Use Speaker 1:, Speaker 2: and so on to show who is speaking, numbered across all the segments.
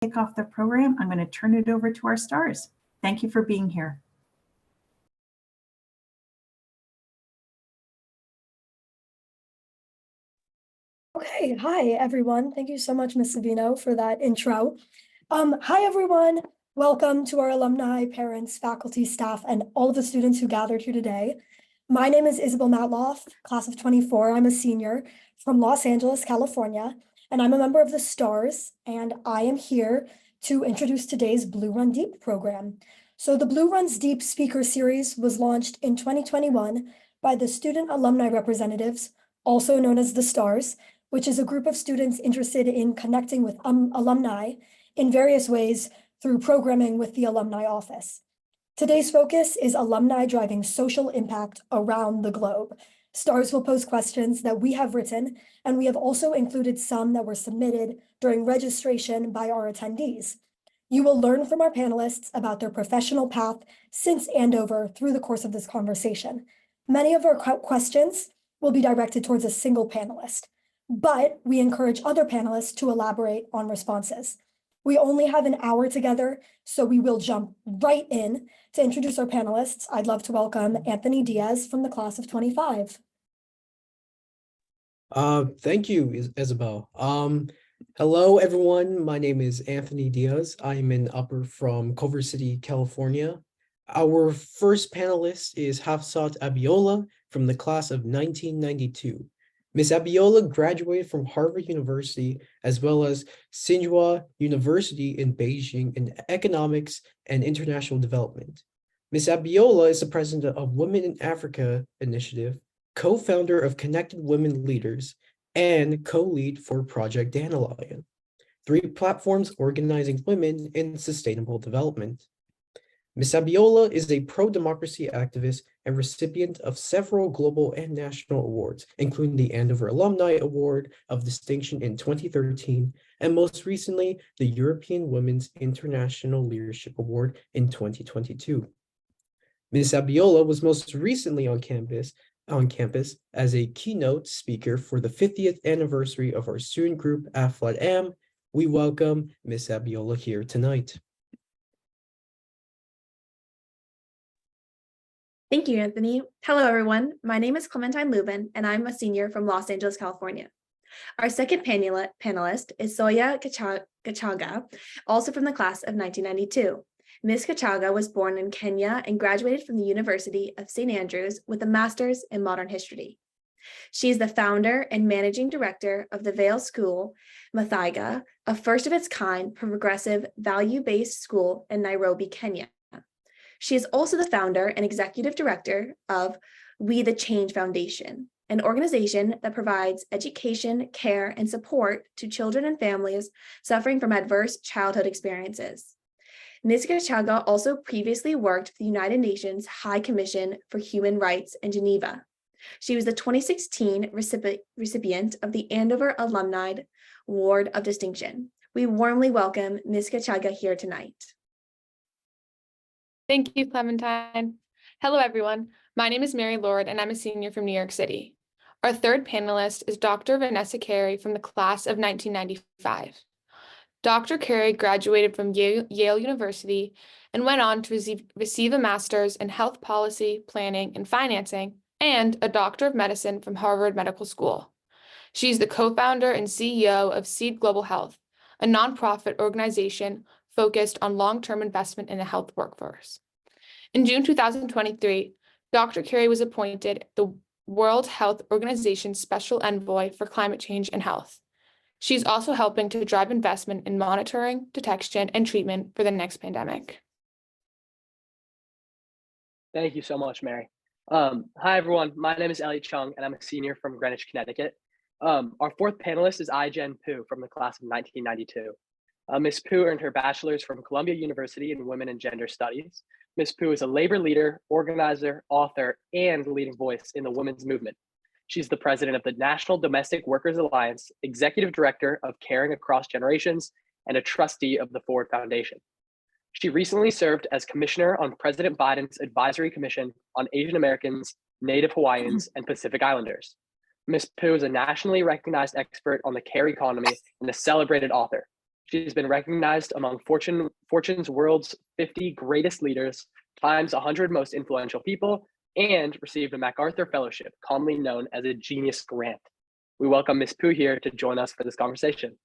Speaker 1: kick off the program, I'm going to turn it over to our stars. Thank you for being here.
Speaker 2: Okay, hi everyone. Thank you so much, Ms. Savino, for that intro. Hi everyone. Welcome to our alumni, parents, faculty, staff, and all of the students who gathered here today. My name is Isabel Matloff, class of 24. I'm a senior from Los Angeles, California, and I'm a member of the STARS, and I am here to introduce today's Blue Run Deep program. So the Blue Runs Deep speaker series was launched in 2021 by the Student Alumni Representatives, also known as the STARS, which is a group of students interested in connecting with alumni in various ways through programming with the alumni office. Today's focus is alumni driving social impact around the globe. STARS will pose questions that we have written, and we have also included some that were submitted during registration by our attendees. You will learn from our panelists about their professional path since Andover through the course of this conversation. Many of our questions will be directed towards a single panelist, but we encourage other panelists to elaborate on responses. We only have an hour together, so we will jump right in. To introduce our panelists, I'd love to welcome Anthony Diaz from the class of 25.
Speaker 3: Thank you, Isabel. Hello, everyone. My name is Anthony Diaz. I'm an upper from Culver City, California. Our first panelist is Hafsat Abiola from the class of 1992. Ms. Abiola graduated from Harvard University as well as Tsinghua University in Beijing in Economics and International Development. Ms. Abiola is the president of Women in Africa Initiative, co-founder of Connected Women Leaders, and co-lead for Project Dandelion, 3 platforms organizing women in sustainable development. Ms. Abiola is a pro-democracy activist and recipient of several global and national awards, including the Andover Alumni Award of Distinction in 2013, and most recently, the European Women's International Leadership Award in 2022. Ms. Abiola was most recently on campus as a keynote speaker for the 50th anniversary of our student group, Aflat Am. We welcome Ms. Abiola here tonight.
Speaker 4: Thank you, Anthony. Hello, everyone. My name is Clementine Lubin, and I'm a senior from Los Angeles, California. Our second panelist is Soiya Gecaga, also from the class of 1992. Ms. Gecaga was born in Kenya and graduated from the University of St. Andrews with a master's in modern history. She is the founder and managing director of the Vale School Muthaiga, a first of its kind progressive value-based school in Nairobi, Kenya. She is also the founder and executive director of WetheChange Foundation, an organization that provides education, care, and support to children and families suffering from adverse childhood experiences. Ms. Gecaga also previously worked for the United Nations High Commission for Human Rights in Geneva. She was the 2016 recipient of the Andover Alumni Award of Distinction. We warmly welcome Ms. Gecaga here tonight.
Speaker 5: Thank you, Clementine. Hello, everyone. My name is Mary Lord, and I'm a senior from New York City. Our third panelist is Dr. Vanessa Kerry from the class of 1995. Dr. Kerry graduated from Yale University and went on to receive a master's in health policy, planning, and financing, and a doctor of medicine from Harvard Medical School. She's the co-founder and CEO of Seed Global Health, a nonprofit organization focused on long-term investment in the health workforce. In June 2023, Dr. Kerry was appointed the World Health Organization's Special Envoy for Climate Change and Health. She's also helping to drive investment in monitoring, detection, and treatment for the next pandemic.
Speaker 6: Thank you so much, Mary. Hi, everyone. My name is Elliot Chung, and I'm a senior from Greenwich, Connecticut. Our fourth panelist is Ai-jen Pu from the class of 1992. Ms. Pu earned her bachelor's from Columbia University in Women and Gender Studies. Ms. Pu is a labor leader, organizer, author, and leading voice in the women's movement. She's the president of the National Domestic Workers Alliance, executive director of Caring Across Generations, and a trustee of the Ford Foundation. She recently served as commissioner on President Biden's Advisory Commission on Asian Americans, Native Hawaiians, and Pacific Islanders. Ms. Pu is a nationally recognized expert on the care economy and a celebrated author. She's been recognized among Fortune's world's 50 greatest leaders, Time's 100 most influential people, and received a MacArthur Fellowship, commonly known as a Genius Grant. We welcome Ms. Pooh here to join us for this conversation.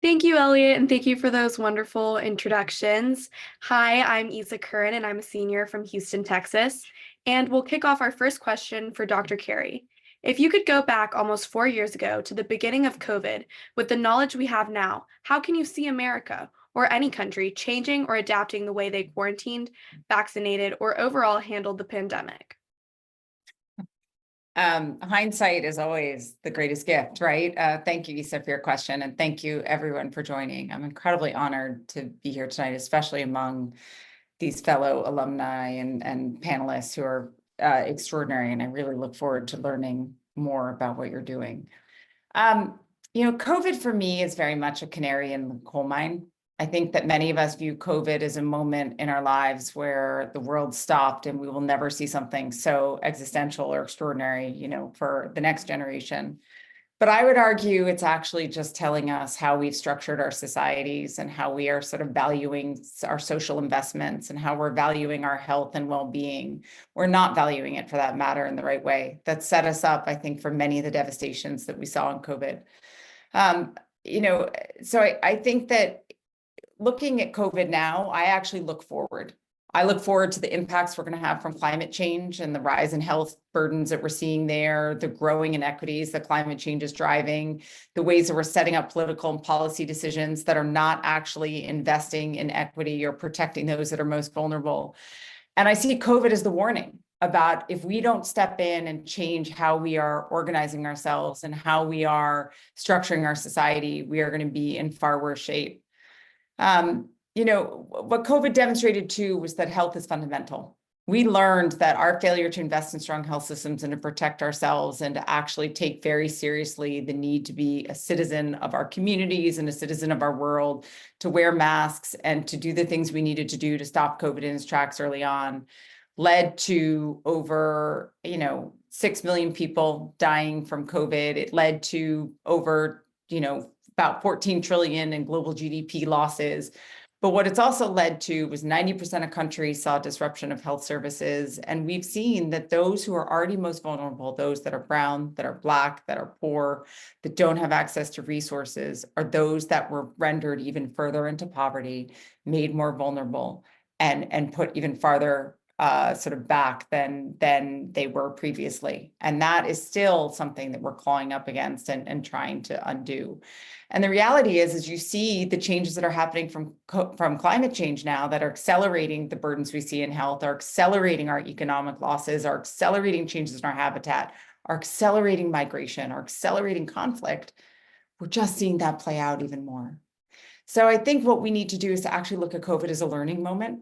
Speaker 4: Thank you, Elliot, and thank you for those wonderful introductions. Hi, I'm Isa Curran, and I'm a senior from Houston, Texas. And we'll kick off our first question for Dr. Kerry. If you could go back almost 4 years ago to the beginning of COVID, with the knowledge we have now, how can you see America or any country changing or adapting the way they quarantined, vaccinated, or overall handled the pandemic?
Speaker 7: Hindsight is always the greatest gift, right? Thank you, Isa, for your question, and thank you everyone for joining. I'm incredibly honored to be here tonight, especially among these fellow alumni and panelists who are extraordinary, and I really look forward to learning more about what you're doing. COVID for me is very much a canary in the coal mine. I think that many of us view COVID as a moment in our lives where the world stopped and we will never see something so existential or extraordinary, for the next generation. But I would argue it's actually just telling us how we've structured our societies and how we are sort of valuing our social investments and how we're valuing our health and well-being. We're not valuing it, for that matter, in the right way. That set us up, I think, for many of the devastations that we saw in COVID. So I think that looking at COVID now, I actually look forward. I look forward to the impacts we're going to have from climate change and the rise in health burdens that we're seeing there, the growing inequities that climate change is driving, the ways that we're setting up political and policy decisions that are not actually investing in equity or protecting those that are most vulnerable. And I see COVID as the warning about if we don't step in and change how we are organizing ourselves and how we are structuring our society, we are going to be in far worse shape. What COVID demonstrated too was that health is fundamental. We learned that our failure to invest in strong health systems and to protect ourselves and to actually take very seriously the need to be a citizen of our communities and a citizen of our world, to wear masks and to do the things we needed to do to stop COVID in its tracks early on, led to over, 6 million people dying from COVID. It led to over, about 14 trillion in global GDP losses. But what it's also led to was 90% of countries saw disruption of health services. And we've seen that those who are already most vulnerable, those that are brown, that are Black, that are poor, that don't have access to resources, are those that were rendered even further into poverty, made more vulnerable, and put even farther sort of back than they were previously. And that is still something that we're clawing up against and trying to undo. And the reality is you see the changes that are happening from climate change now that are accelerating the burdens we see in health, are accelerating our economic losses, are accelerating changes in our habitat, are accelerating migration, are accelerating conflict. We're just seeing that play out even more. So I think what we need to do is to actually look at COVID as a learning moment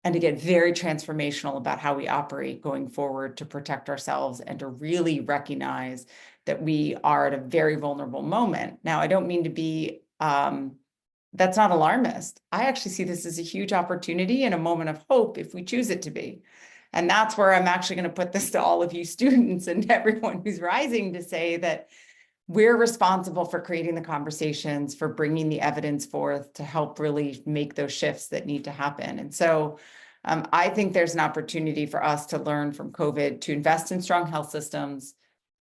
Speaker 7: and to get very transformational about how we operate going forward to protect ourselves and to really recognize that we are at a very vulnerable moment. Now, I don't mean to be, that's not alarmist. I actually see this as a huge opportunity and a moment of hope if we choose it to be. And that's where I'm actually going to put this to all of you students and everyone who's rising to say that we're responsible for creating the conversations, for bringing the evidence forth to help really make those shifts that need to happen. And so I think there's an opportunity for us to learn from COVID, to invest in strong health systems,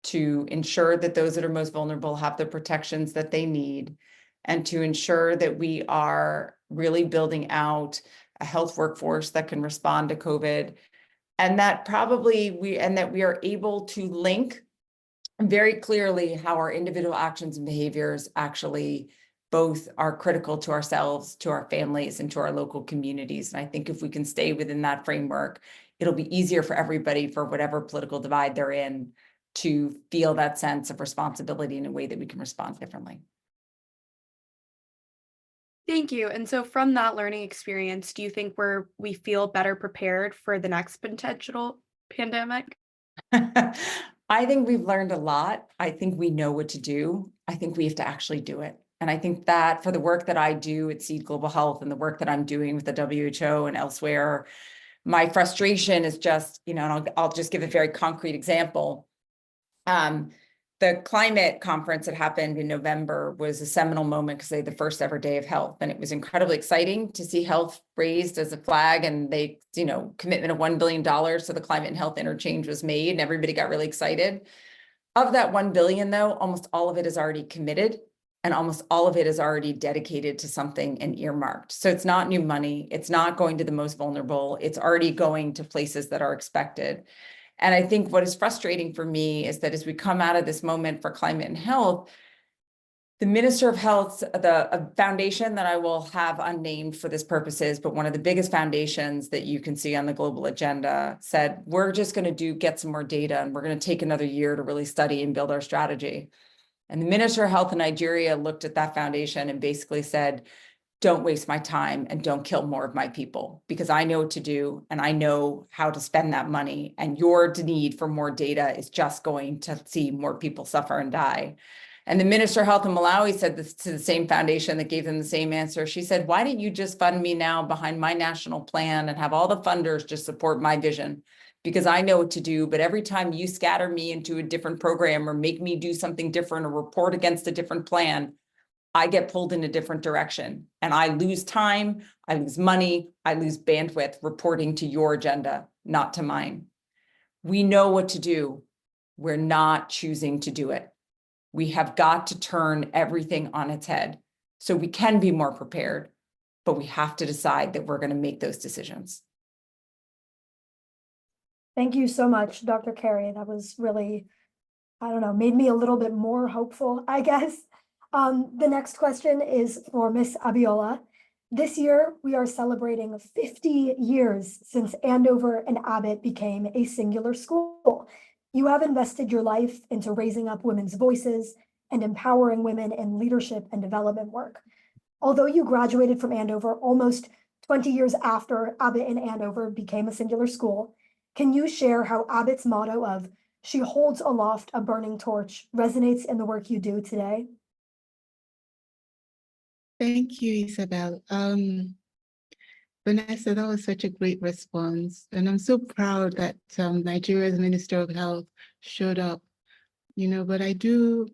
Speaker 7: to ensure that those that are most vulnerable have the protections that they need, and to ensure that we are really building out a health workforce that can respond to COVID, and that we are able to link very clearly how our individual actions and behaviors actually both are critical to ourselves, to our families, and to our local communities. And I think if we can stay within that framework, it'll be easier for everybody, for whatever political divide they're in, to feel that sense of responsibility in a way that we can respond differently.
Speaker 4: Thank you. And so from that learning experience, do you think we feel better prepared for the next potential pandemic?
Speaker 7: I think we've learned a lot. I think we know what to do. I think we have to actually do it. And I think that for the work that I do at Seed Global Health and the work that I'm doing with the WHO and elsewhere, my frustration is just, and I'll just give a very concrete example. The climate conference that happened in November was a seminal moment because they had the first ever day of health. And it was incredibly exciting to see health raised as a flag, and they, commitment of $1 billion to the climate and health interchange was made, and everybody got really excited. Of that 1 billion though, almost all of it is already committed, and almost all of it is already dedicated to something and earmarked. So it's not new money. It's not going to the most vulnerable. It's already going to places that are expected. And I think what is frustrating for me is that as we come out of this moment for climate and health, the Minister of Health, a foundation that I will have unnamed for this purposes, but one of the biggest foundations that you can see on the global agenda, said, we're just going to get some more data, and we're going to take another year to really study and build our strategy. And the Minister of Health in Nigeria looked at that foundation and basically said, don't waste my time and don't kill more of my people, because I know what to do and I know how to spend that money. And your need for more data is just going to see more people suffer and die. And the Minister of Health in Malawi said this to the same foundation that gave them the same answer. She said, why didn't you just fund me now behind my national plan and have all the funders just support my vision? Because I know what to do, but every time you scatter me into a different program or make me do something different or report against a different plan, I get pulled in a different direction, and I lose time, I lose money, I lose bandwidth reporting to your agenda, not to mine. We know what to do. We're not choosing to do it. We have got to turn everything on its head so we can be more prepared, but we have to decide that we're going to make those decisions.
Speaker 2: Thank you so much, Dr. Kerry. That was really, made me a little bit more hopeful, I guess. The next question is for Ms. Abiola. This year, we are celebrating 50 years since Andover and Abbott became a singular school. You have invested your life into raising up women's voices and empowering women in leadership and development work. Although you graduated from Andover almost 20 years after Abbott and Andover became a singular school, can you share how Abbott's motto of "She holds aloft a burning torch" resonates in the work you do today?
Speaker 8: Thank you, Isabel. Vanessa, that was such a great response. And I'm so proud that Nigeria's Minister of Health showed up, but I think,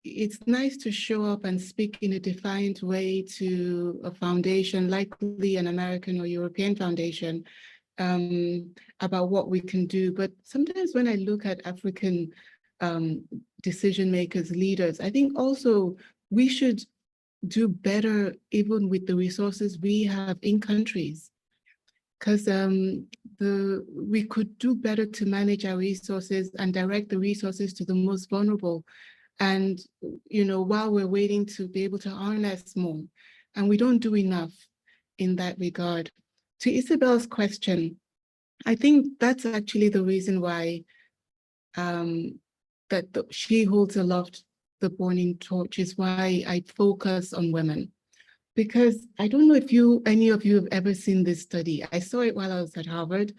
Speaker 8: it's nice to show up and speak in a defiant way to a foundation, likely an American or European foundation, about what we can do. But sometimes when I look at African decision makers, leaders, I think also we should do better even with the resources we have in countries, because we could do better to manage our resources and direct the resources to the most vulnerable. And while we're waiting to be able to harness more, and we don't do enough in that regard. To Isabel's question, I think that's actually the reason why she holds aloft the burning torch, is why I focus on women. Because I don't know if any of you have ever seen this study. I saw it while I was at Harvard.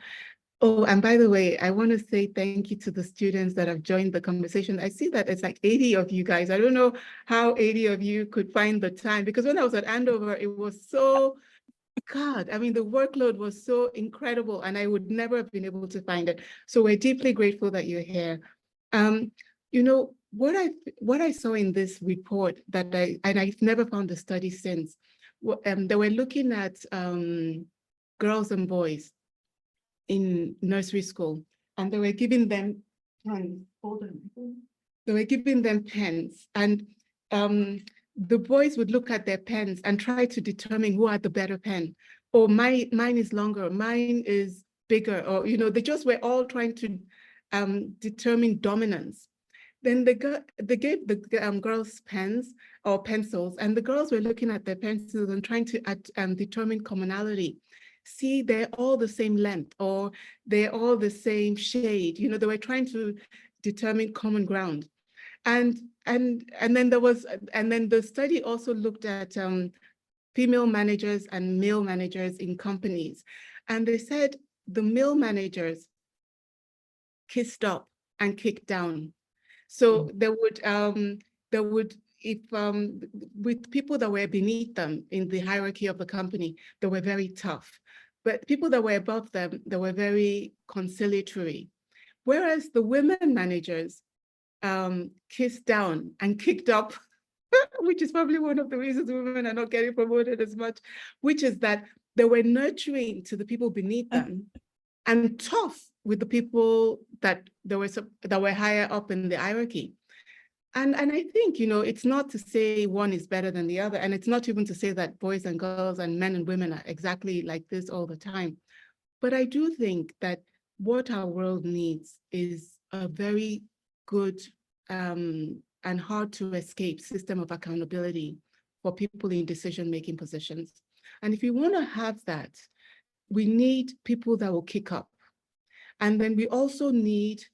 Speaker 8: Oh, and by the way, I want to say thank you to the students that have joined the conversation. I see that it's like 80 of you guys. I don't know how 80 of you could find the time, because when I was at Andover, it was so, God, I mean, the workload was so incredible and I would never have been able to find it. So we're deeply grateful that you're here. What I saw in this report and I've never found the study since, they were looking at girls and boys in nursery school, and they were giving them pens. They were giving them pens, and the boys would look at their pens and try to determine who had the better pen. Or mine is longer, mine is bigger, or they just were all trying to determine dominance. Then they gave the girls pens or pencils, and the girls were looking at their pencils and trying to determine commonality. See, they're all the same length, or they're all the same shade. They were trying to determine common ground. And then the study also looked at female managers and male managers in companies. And they said the male managers kissed up and kicked down. So with people that were beneath them in the hierarchy of the company, they were very tough. But people that were above them, they were very conciliatory. Whereas the women managers kissed down and kicked up, which is probably one of the reasons women are not getting promoted as much, which is that they were nurturing to the people beneath them and tough with the people that were higher up in the hierarchy. And I think, it's not to say one is better than the other. And it's not even to say that boys and girls and men and women are exactly like this all the time. But I do think that what our world needs is a very good and hard to escape system of accountability for people in decision-making positions. And if we want to have that, we need people that will kick up. And then we also need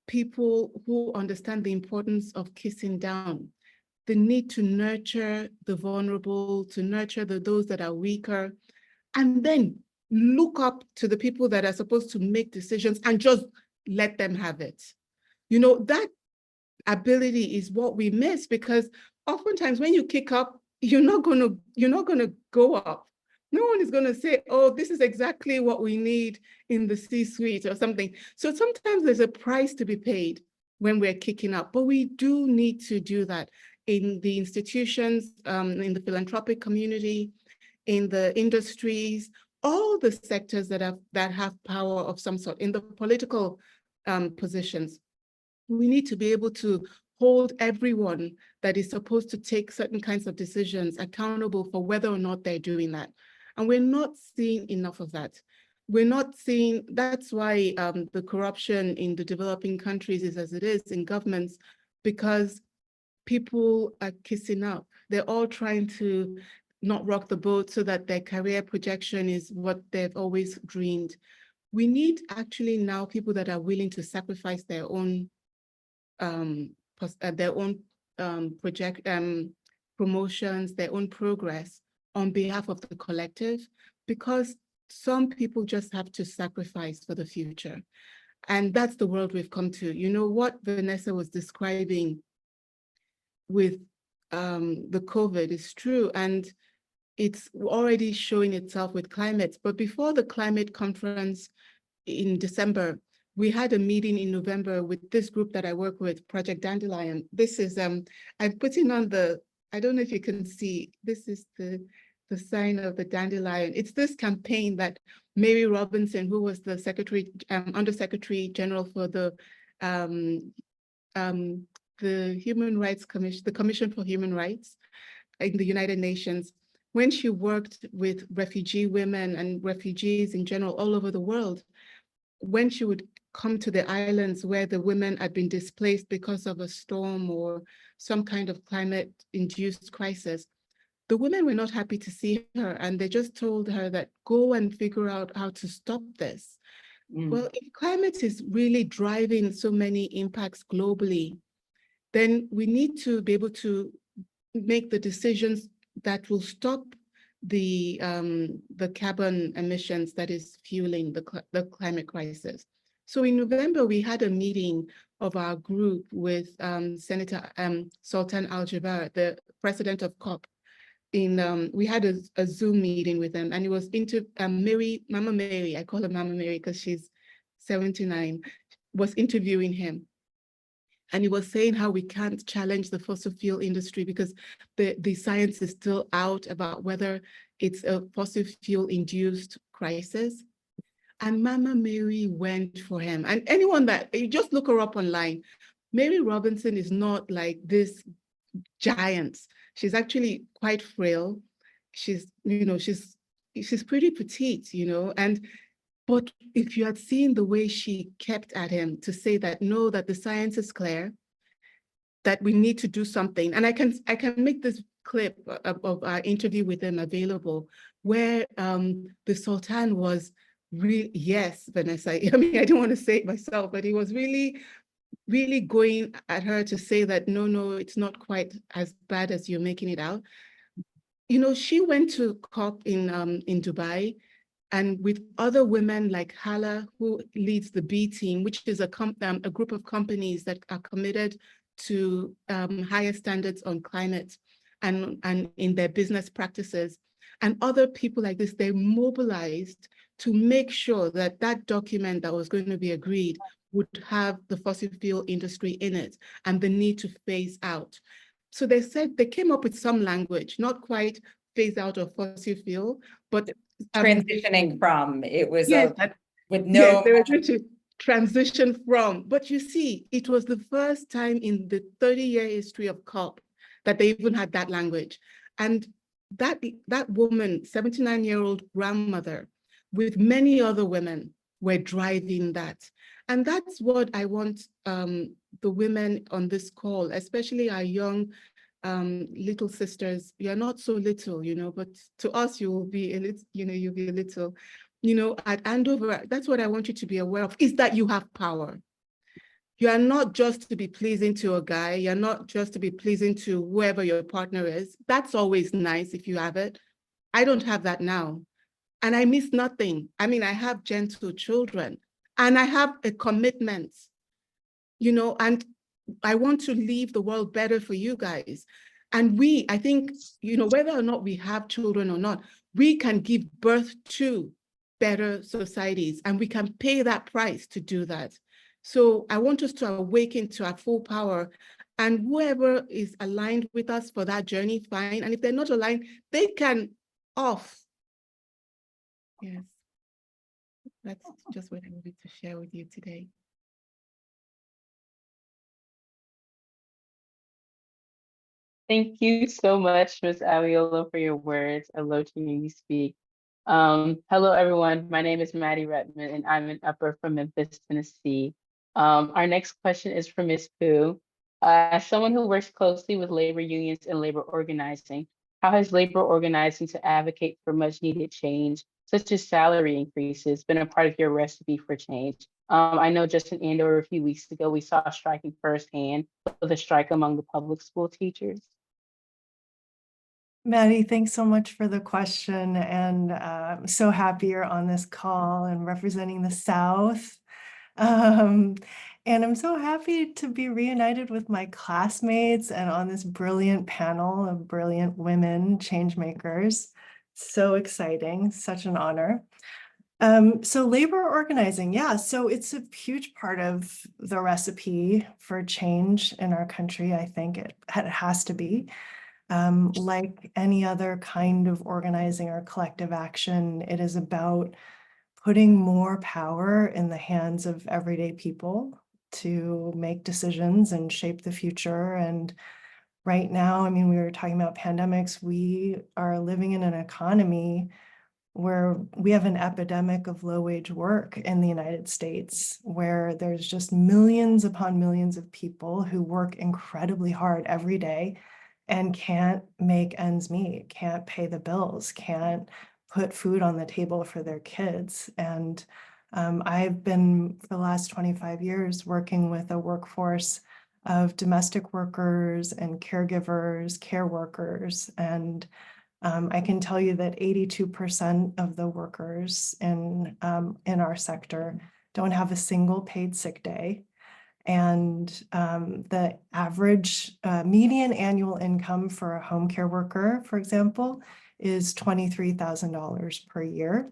Speaker 8: people who understand the importance of kissing down, the need to nurture the vulnerable, to nurture those that are weaker, and then look up to the people that are supposed to make decisions and just let them have it. That ability is what we miss, because oftentimes when you kick up, you're not gonna go up. No one is gonna say, oh, this is exactly what we need in the C-suite or something. So sometimes there's a price to be paid when we're kicking up, but we do need to do that in the institutions, in the philanthropic community, in the industries, all the sectors that have power of some sort, in the political positions. We need to be able to hold everyone that is supposed to take certain kinds of decisions accountable for whether or not they're doing that. And we're not seeing enough of that. We're not seeing, that's why the corruption in the developing countries is as it is in governments, because people are kissing up. They're all trying to not rock the boat so that their career projection is what they've always dreamed. We need actually now people that are willing to sacrifice their own promotions, their own progress on behalf of the collective, because some people just have to sacrifice for the future. And that's the world we've come to. What Vanessa was describing with the COVID is true, and it's already showing itself with climate. But before the climate conference in December, we had a meeting in November with this group that I work with, Project Dandelion. This is, I'm putting on I don't know if you can see, this is the sign of the dandelion. It's this campaign that Mary Robinson, who was the Undersecretary General for the Human Rights Commission, the Commission for Human Rights in the United Nations, when she worked with refugee women and refugees in general all over the world, when she would come to the islands where the women had been displaced because of a storm or some kind of climate-induced crisis, the women were not happy to see her, and they just told her that, go and figure out how to stop this. Well, if climate is really driving so many impacts globally, then we need to be able to make the decisions that will stop the carbon emissions that is fueling the climate crisis. So in November, we had a meeting of our group with Senator Sultan Al-Jaber, the president of COP. We had a Zoom meeting with him, and it was Mama Mary, I call her Mama Mary because she's 79, was interviewing him. And he was saying how we can't challenge the fossil fuel industry because the science is still out about whether it's a fossil fuel induced crisis. And Mama Mary went for him. And anyone you just look her up online, Mary Robinson is not like this giant. She's actually quite frail. She's pretty petite, but if you had seen the way she kept at him to say that, no, that the science is clear, that we need to do something. And I can make this clip of our interview with him available, where the Sultan was really, yes, Vanessa, I mean, I don't want to say it myself, but he was really, really going at her to say that, no, it's not quite as bad as you're making it out. She went to COP in Dubai, and with other women like Hala, who leads the B team, which is a group of companies that are committed to higher standards on climate and in their business practices. And other people like this, they mobilized to make sure that that document that was going to be agreed would have the fossil fuel industry in it and the need to phase out. So they said they came up with some language, not quite phase out of fossil fuel, but
Speaker 7: Transitioning from, it was
Speaker 8: yes,
Speaker 7: with
Speaker 8: yes,
Speaker 7: no.
Speaker 8: they were going to transition from. But you see, it was the first time in the 30-year history of COP that they even had that language. And that woman, 79-year-old grandmother, with many other women, were driving that. And that's what I want the women on this call, especially our young little sisters. You're not so little, but to us, you will be a little, you'll be a little, at Andover. That's what I want you to be aware of, is that you have power. You are not just to be pleasing to a guy. You're not just to be pleasing to whoever your partner is. That's always nice if you have it. I don't have that now. And I miss nothing. I mean, I have gentle children and I have a commitment, and I want to leave the world better for you guys. And I think, whether or not we have children or not, we can give birth to better societies and we can pay that price to do that. So I want us to awaken to our full power, and whoever is aligned with us for that journey, fine. And if they're not aligned, they can off. Yes, that's just what I wanted to share with you today.
Speaker 9: Thank you so much, Ms. Abiola, for your words. I love to hear you speak. Hello, everyone. My name is Maddie Redmond, and I'm an upper from Memphis, Tennessee. Our next question is for Ms. Pooh. As someone who works closely with labor unions and labor organizing, how has labor organizing to advocate for much needed change, such as salary increases, been a part of your recipe for change? I know just in Andover a few weeks ago, we saw striking firsthand with a strike among the public school teachers.
Speaker 10: Maddie, thanks so much for the question, and I'm so happy you're on this call and representing the South. And I'm so happy to be reunited with my classmates and on this brilliant panel of brilliant women change makers. So exciting, such an honor. So labor organizing, yeah, so it's a huge part of the recipe for change in our country. I think it has to be. Like any other kind of organizing or collective action, it is about putting more power in the hands of everyday people to make decisions and shape the future. And right now, I mean, we were talking about pandemics. We are living in an economy where we have an epidemic of low-wage work in the United States, where there's just millions upon millions of people who work incredibly hard every day and can't make ends meet, can't pay the bills, can't put food on the table for their kids. And I've been, for the last 25 years, working with a workforce of domestic workers and caregivers, care workers. And I can tell you that 82% of the workers in our sector don't have a single paid sick day. And the average median annual income for a home care worker, for example, is $23,000 per year.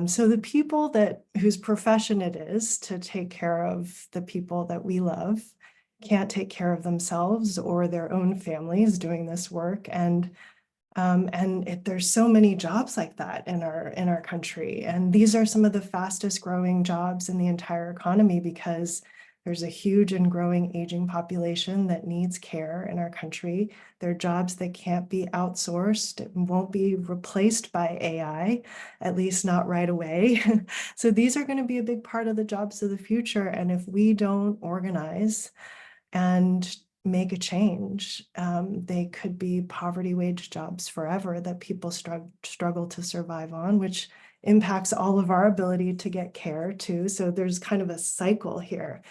Speaker 10: So the people whose profession it is to take care of the people that we love can't take care of themselves or their own families doing this work. And there's so many jobs like that in our country. And these are some of the fastest growing jobs in the entire economy because there's a huge and growing aging population that needs care in our country. They're jobs that can't be outsourced, it won't be replaced by AI, at least not right away. So these are going to be a big part of the jobs of the future. And if we don't organize and make a change, they could be poverty wage jobs forever that people struggle to survive on, which impacts all of our ability to get care too. So there's kind of a cycle here.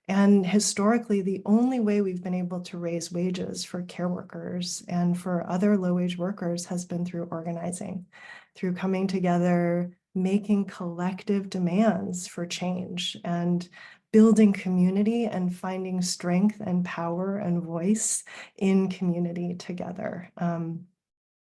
Speaker 10: And historically, the only way we've been able to raise wages for care workers and for other low-wage workers has been through organizing, through coming together, making collective demands for change, and building community and finding strength and power and voice in community together.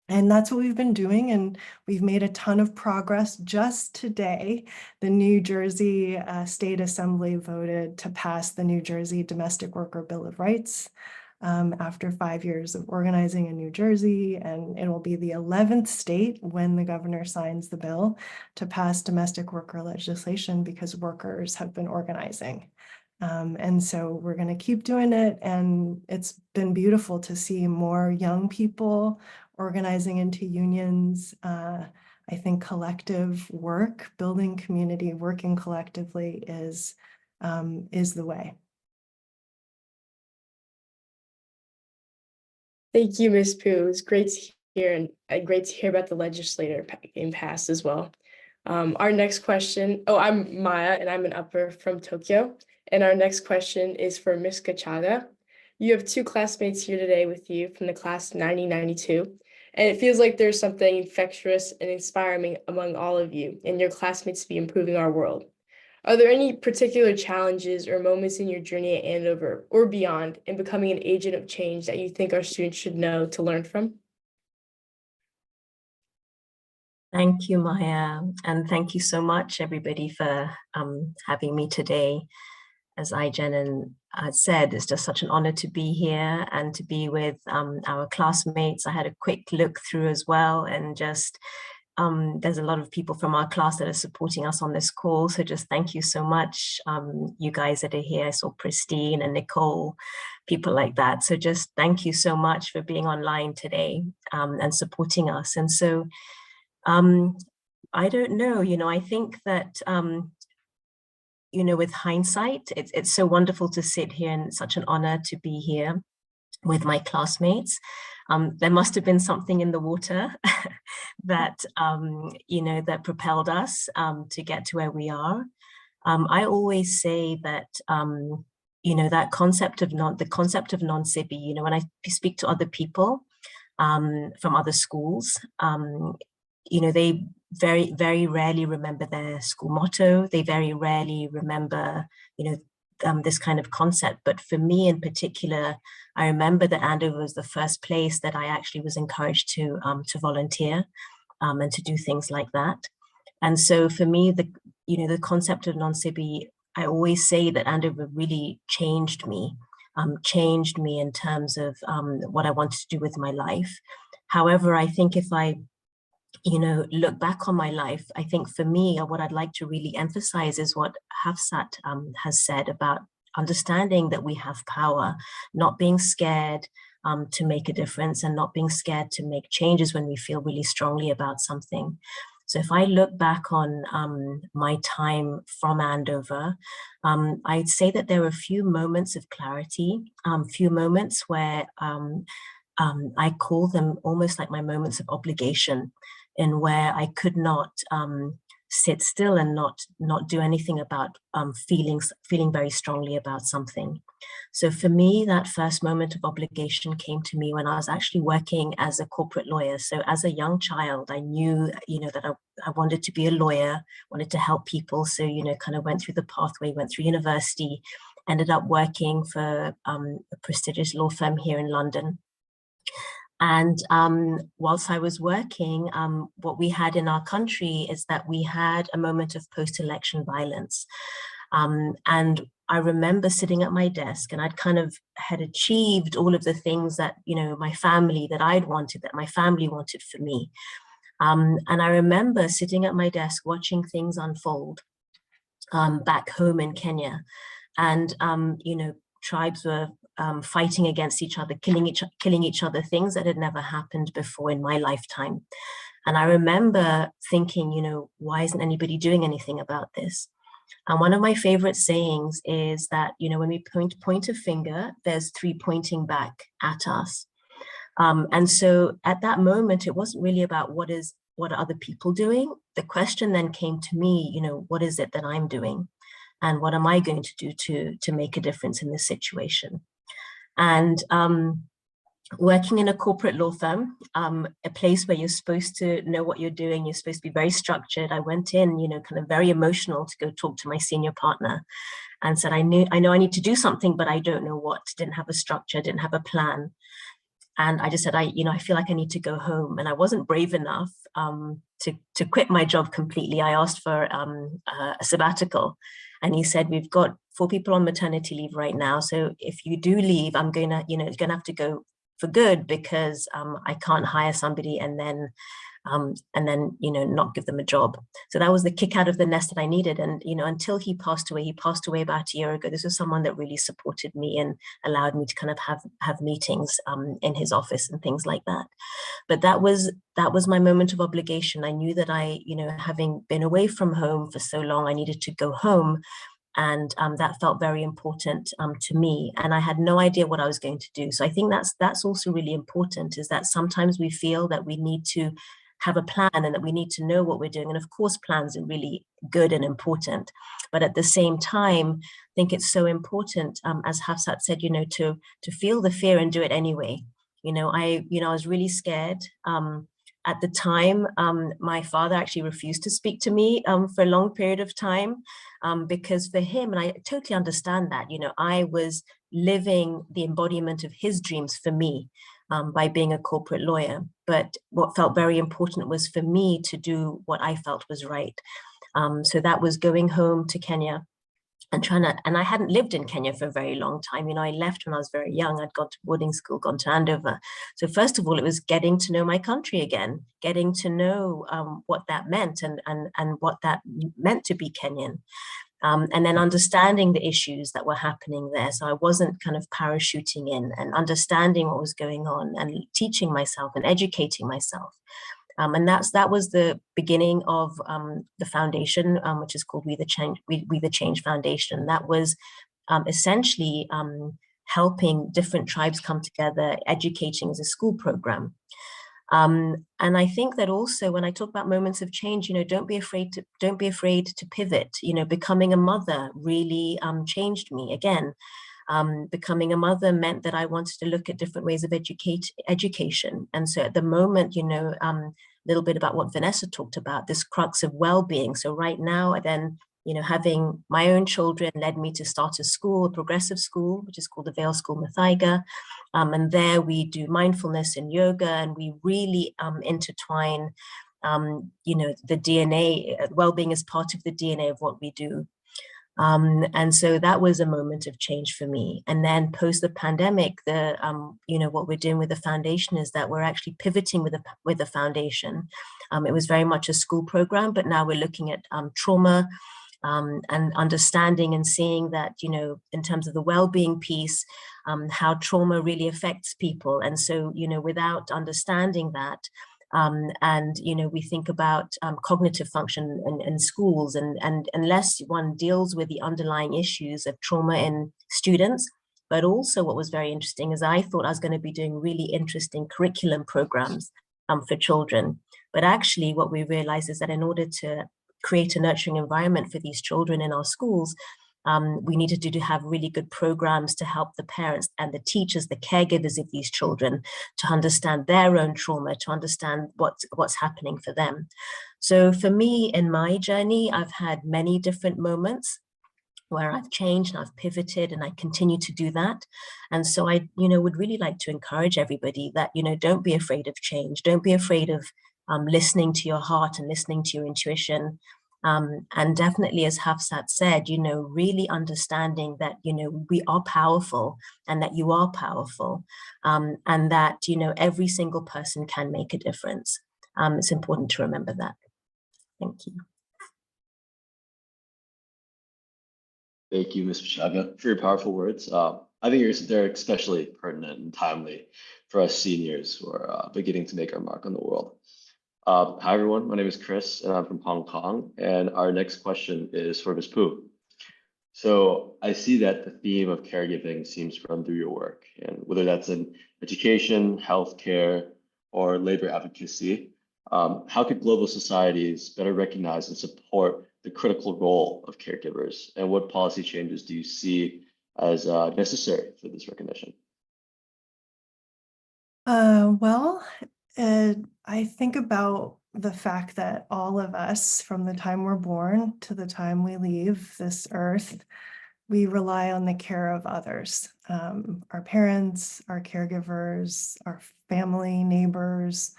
Speaker 10: And that's what we've been doing, and we've made a ton of progress. Just today, the New Jersey State Assembly voted to pass the New Jersey Domestic Worker Bill of Rights after 5 years of organizing in New Jersey, and it will be the 11th state when the governor signs the bill to pass domestic worker legislation because workers have been organizing. And so we're going to keep doing it, and it's been beautiful to see more young people organizing into unions. I think collective work, building community, working collectively is the way.
Speaker 11: Thank you, Ms. Pooh. It was great to hear, and great to hear about the legislator getting passed as well. Our next question, I'm Maya, and I'm an upper from Tokyo. And our next question is for Ms. Gecaga. You have two classmates here today with you from the class of 1992, and it feels like there's something infectious and inspiring among all of you and your classmates to be improving our world. Are there any particular challenges or moments in your journey at Andover or beyond in becoming an agent of change that you think our students should know to learn from?
Speaker 12: Thank you, Maya, and thank you so much, everybody, for having me today. As Ijen said, it's just such an honor to be here and to be with our classmates. I had a quick look through as well, and just there's a lot of people from our class that are supporting us on this call. So just thank you so much, you guys that are here. I saw Pristine and Nicole, people like that. So just thank you so much for being online today and supporting us. And so I don't know, I think that with hindsight, it's so wonderful to sit here, and it's such an honor to be here with my classmates. There must have been something in the water that, that propelled us to get to where we are. I always say that, that concept of non-SIBI, when I speak to other people from other schools, they very, very rarely remember their school motto. They very rarely remember, this kind of concept. But for me in particular, I remember that Andover was the first place that I actually was encouraged to volunteer and to do things like that. And so for me, the concept of non-SIBI, I always say that Andover really changed me in terms of what I wanted to do with my life. However, I think if I look back on my life, I think for me, what I'd like to really emphasize is what Hafsat has said about understanding that we have power, not being scared to make a difference, and not being scared to make changes when we feel really strongly about something. So if I look back on my time from Andover, I'd say that there were a few moments of clarity, few moments where I call them almost like my moments of obligation, in where I could not sit still and not do anything about feeling very strongly about something. So for me, that first moment of obligation came to me when I was actually working as a corporate lawyer. So as a young child, I knew, that I wanted to be a lawyer, wanted to help people. So, kind of went through the pathway, went through university, ended up working for a prestigious law firm here in London. And whilst I was working, what we had in our country is that we had a moment of post-election violence. And I remember sitting at my desk, and I'd kind of had achieved all of the things that, my family wanted for me. And I remember sitting at my desk watching things unfold back home in Kenya. And, tribes were fighting against each other, killing each other, things that had never happened before in my lifetime. And I remember thinking, why isn't anybody doing anything about this? And one of my favorite sayings is that, when we point a finger, there's three pointing back at us. And so at that moment, it wasn't really about what are other people doing? The question then came to me, what is it that I'm doing? And what am I going to do to make a difference in this situation? And working in a corporate law firm, a place where you're supposed to know what you're doing, you're supposed to be very structured. I went in, kind of very emotional to go talk to my senior partner and said, I know I need to do something, but I don't know what, didn't have a structure, didn't have a plan. And I just said, I feel like I need to go home. And I wasn't brave enough to quit my job completely. I asked for a sabbatical, and he said, we've got 4 people on maternity leave right now. So if you do leave, I'm going to, it's going to have to go for good, because I can't hire somebody and then not give them a job. So that was the kick out of the nest that I needed. And until he passed away about a year ago. This was someone that really supported me and allowed me to kind of have meetings in his office and things like that. But that was my moment of obligation. I knew that having been away from home for so long, I needed to go home. And that felt very important to me. And I had no idea what I was going to do. So I think that's also really important, is that sometimes we feel that we need to have a plan and that we need to know what we're doing. And of course, plans are really good and important. But at the same time, I think it's so important, as Hafsat said, to feel the fear and do it anyway. I was really scared. At the time, my father actually refused to speak to me for a long period of time, because for him, and I totally understand that, I was living the embodiment of his dreams for me by being a corporate lawyer. But what felt very important was for me to do what I felt was right. So that was going home to Kenya and I hadn't lived in Kenya for a very long time. I left when I was very young. I'd gone to boarding school, gone to Andover. So first of all, it was getting to know my country again, getting to know what that meant and what that meant to be Kenyan. And then understanding the issues that were happening there. So I wasn't kind of parachuting in, and understanding what was going on and teaching myself and educating myself. And that was the beginning of the foundation, which is called WetheChange Foundation. That was essentially helping different tribes come together, educating as a school program. And I think that also when I talk about moments of change, don't be afraid to pivot. Becoming a mother really changed me again. Becoming a mother meant that I wanted to look at different ways of education. And so at the moment, a little bit about what Vanessa talked about, this crux of well-being. So right now, then, having my own children led me to start a school, a progressive school, which is called the Vale School Muthaiga. And there we do mindfulness and yoga, and we really intertwine, the DNA, well-being is part of the DNA of what we do. And so that was a moment of change for me. And then post the pandemic, what we're doing with the foundation is that we're actually pivoting with the foundation. It was very much a school program, but now we're looking at trauma and understanding and seeing that, in terms of the well-being piece, how trauma really affects people. And so, without understanding that, we think about cognitive function in schools, and unless one deals with the underlying issues of trauma in students. But also what was very interesting is I thought I was going to be doing really interesting curriculum programs for children. But actually what we realized is that in order to create a nurturing environment for these children in our schools, we needed to have really good programs to help the parents and the teachers, the caregivers of these children, to understand their own trauma, to understand what's happening for them. So for me, in my journey, I've had many different moments where I've changed and I've pivoted, and I continue to do that. And so I, would really like to encourage everybody that, don't be afraid of change. Don't be afraid of listening to your heart and listening to your intuition. And definitely, as Hafsat said, really understanding that, we are powerful and that you are powerful, and that, every single person can make a difference. It's important to remember that. Thank you.
Speaker 13: Thank you, Ms. Gecaga, for your powerful words. I think they're especially pertinent and timely for us seniors who are beginning to make our mark on the world. Hi, everyone. My name is Chris, and I'm from Hong Kong. And our next question is for Ms. Poo. So I see that the theme of caregiving seems to run through your work, and whether that's in education, healthcare, or labor advocacy, how could global societies better recognize and support the critical role of caregivers, and what policy changes do you see as necessary for this recognition?
Speaker 10: I think about the fact that all of us, from the time we're born to the time we leave this earth, we rely on the care of others, our parents, our caregivers, our family, neighbors,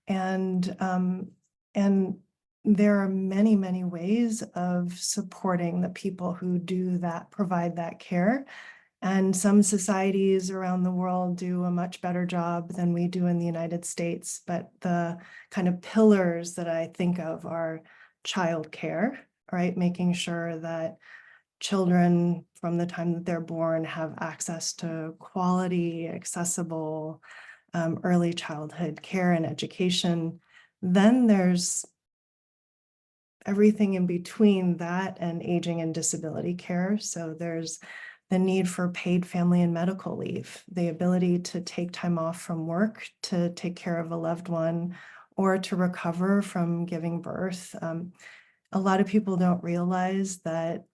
Speaker 10: and there are many, many ways of supporting the people who do that, provide that care. And some societies around the world do a much better job than we do in the United States. But the kind of pillars that I think of are childcare, right? Making sure that children from the time that they're born have access to quality, accessible, early childhood care and education. Then there's everything in between that and aging and disability care. So there's the need for paid family and medical leave, the ability to take time off from work to take care of a loved one or to recover from giving birth. A lot of people don't realize that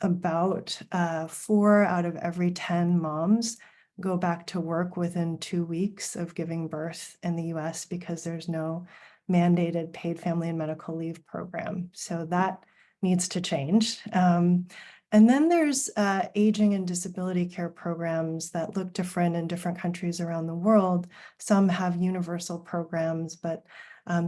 Speaker 10: about 4 out of every 10 moms go back to work within 2 weeks of giving birth in the US because there's no mandated paid family and medical leave program. So that needs to change. And then there's aging and disability care programs that look different in different countries around the world. Some have universal programs, but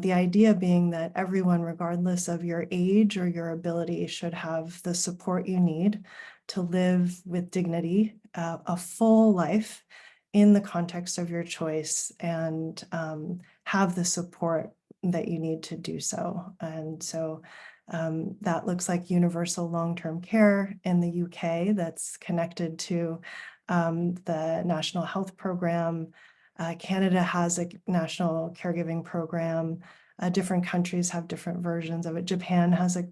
Speaker 10: the idea being that everyone, regardless of your age or your ability, should have the support you need to live with dignity, a full life in the context of your choice, and have the support that you need to do so. And so that looks like universal long-term care in the UK that's connected to the National Health Program. Canada has a national caregiving program. Different countries have different versions of it. Japan has a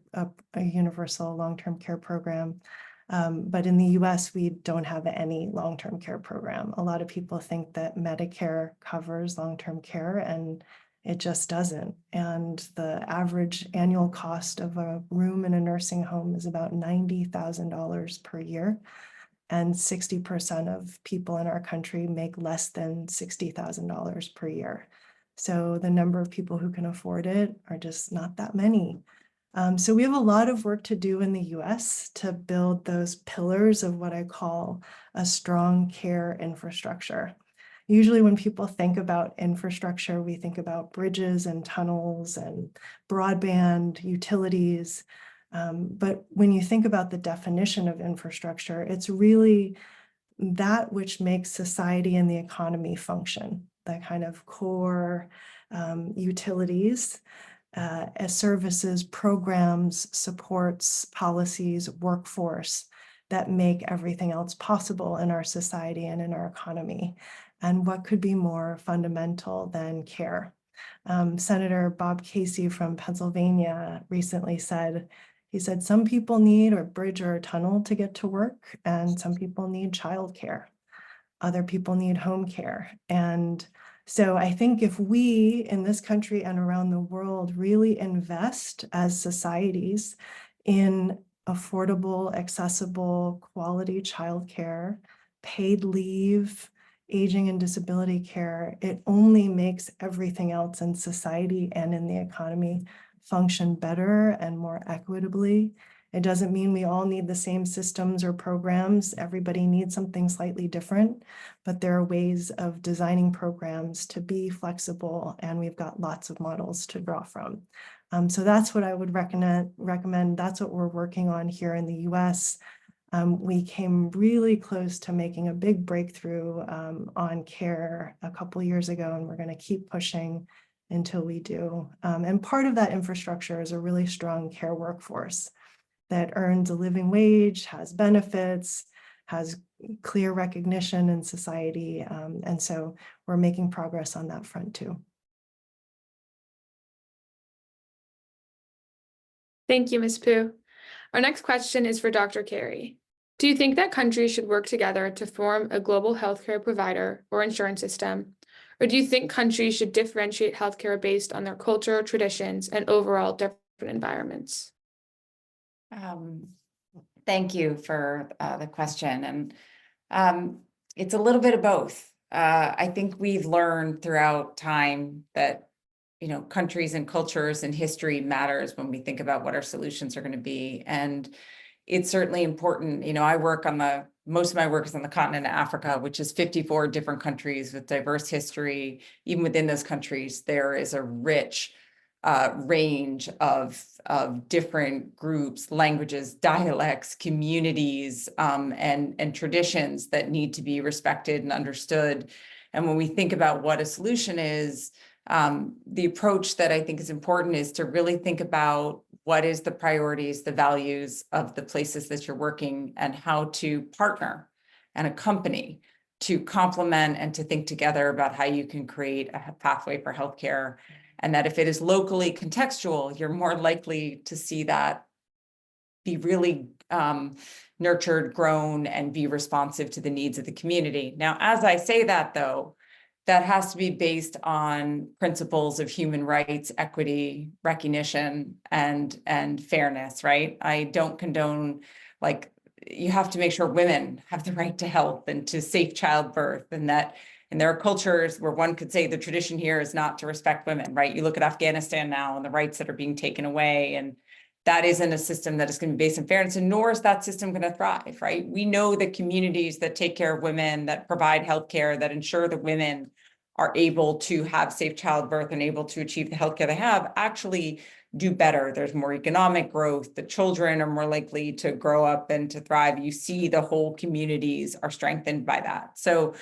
Speaker 10: universal long-term care program. But in the US, we don't have any long-term care program. A lot of people think that Medicare covers long-term care, and it just doesn't. And the average annual cost of a room in a nursing home is about $90,000 per year. And 60% of people in our country make less than $60,000 per year. So the number of people who can afford it are just not that many. So we have a lot of work to do in the US to build those pillars of what I call a strong care infrastructure. Usually when people think about infrastructure, we think about bridges and tunnels and broadband, utilities. But when you think about the definition of infrastructure, it's really that which makes society and the economy function, the kind of core utilities, as services, programs, supports, policies, workforce that make everything else possible in our society and in our economy. And what could be more fundamental than care? Senator Bob Casey from Pennsylvania recently said, he said, some people need a bridge or a tunnel to get to work, and some people need childcare. Other people need home care. And so I think if we in this country and around the world really invest as societies in affordable, accessible, quality childcare, paid leave, aging and disability care, it only makes everything else in society and in the economy function better and more equitably. It doesn't mean we all need the same systems or programs. Everybody needs something slightly different, but there are ways of designing programs to be flexible, and we've got lots of models to draw from. So that's what I would recommend. That's what we're working on here in the US. We came really close to making a big breakthrough on care a couple years ago, and we're going to keep pushing until we do. And part of that infrastructure is a really strong care workforce that earns a living wage, has benefits, has clear recognition in society. And so we're making progress on that front too.
Speaker 5: Thank you, Ms. Pooh. Our next question is for Dr. Kerry. Do you think that countries should work together to form a global healthcare provider or insurance system? Or do you think countries should differentiate healthcare based on their culture, traditions, and overall different environments?
Speaker 7: Thank you for the question. And it's a little bit of both. I think we've learned throughout time that, you know, countries and cultures and history matters when we think about what our solutions are going to be. And it's certainly important. You know, most of my work is on the continent of Africa, which is 54 different countries with diverse history. Even within those countries, there is a rich range of different groups, languages, dialects, communities, and traditions that need to be respected and understood. And when we think about what a solution is, the approach that I think is important is to really think about what is the priorities, the values of the places that you're working, and how to partner and accompany to complement and to think together about how you can create a pathway for healthcare. And that if it is locally contextual, you're more likely to see that be really nurtured, grown, and be responsive to the needs of the community. Now, as I say that, though, that has to be based on principles of human rights, equity, recognition, and fairness, right? I don't condone, like, you have to make sure women have the right to health and to safe childbirth, and that, and there are cultures where one could say the tradition here is not to respect women, right? You look at Afghanistan now and the rights that are being taken away, and that isn't a system that is going to be based on fairness, and nor is that system going to thrive, right? We know that communities that take care of women, that provide healthcare, that ensure that women are able to have safe childbirth and able to achieve the healthcare they have, actually do better. There's more economic growth. The children are more likely to grow up and to thrive. You see the whole communities are strengthened by that. So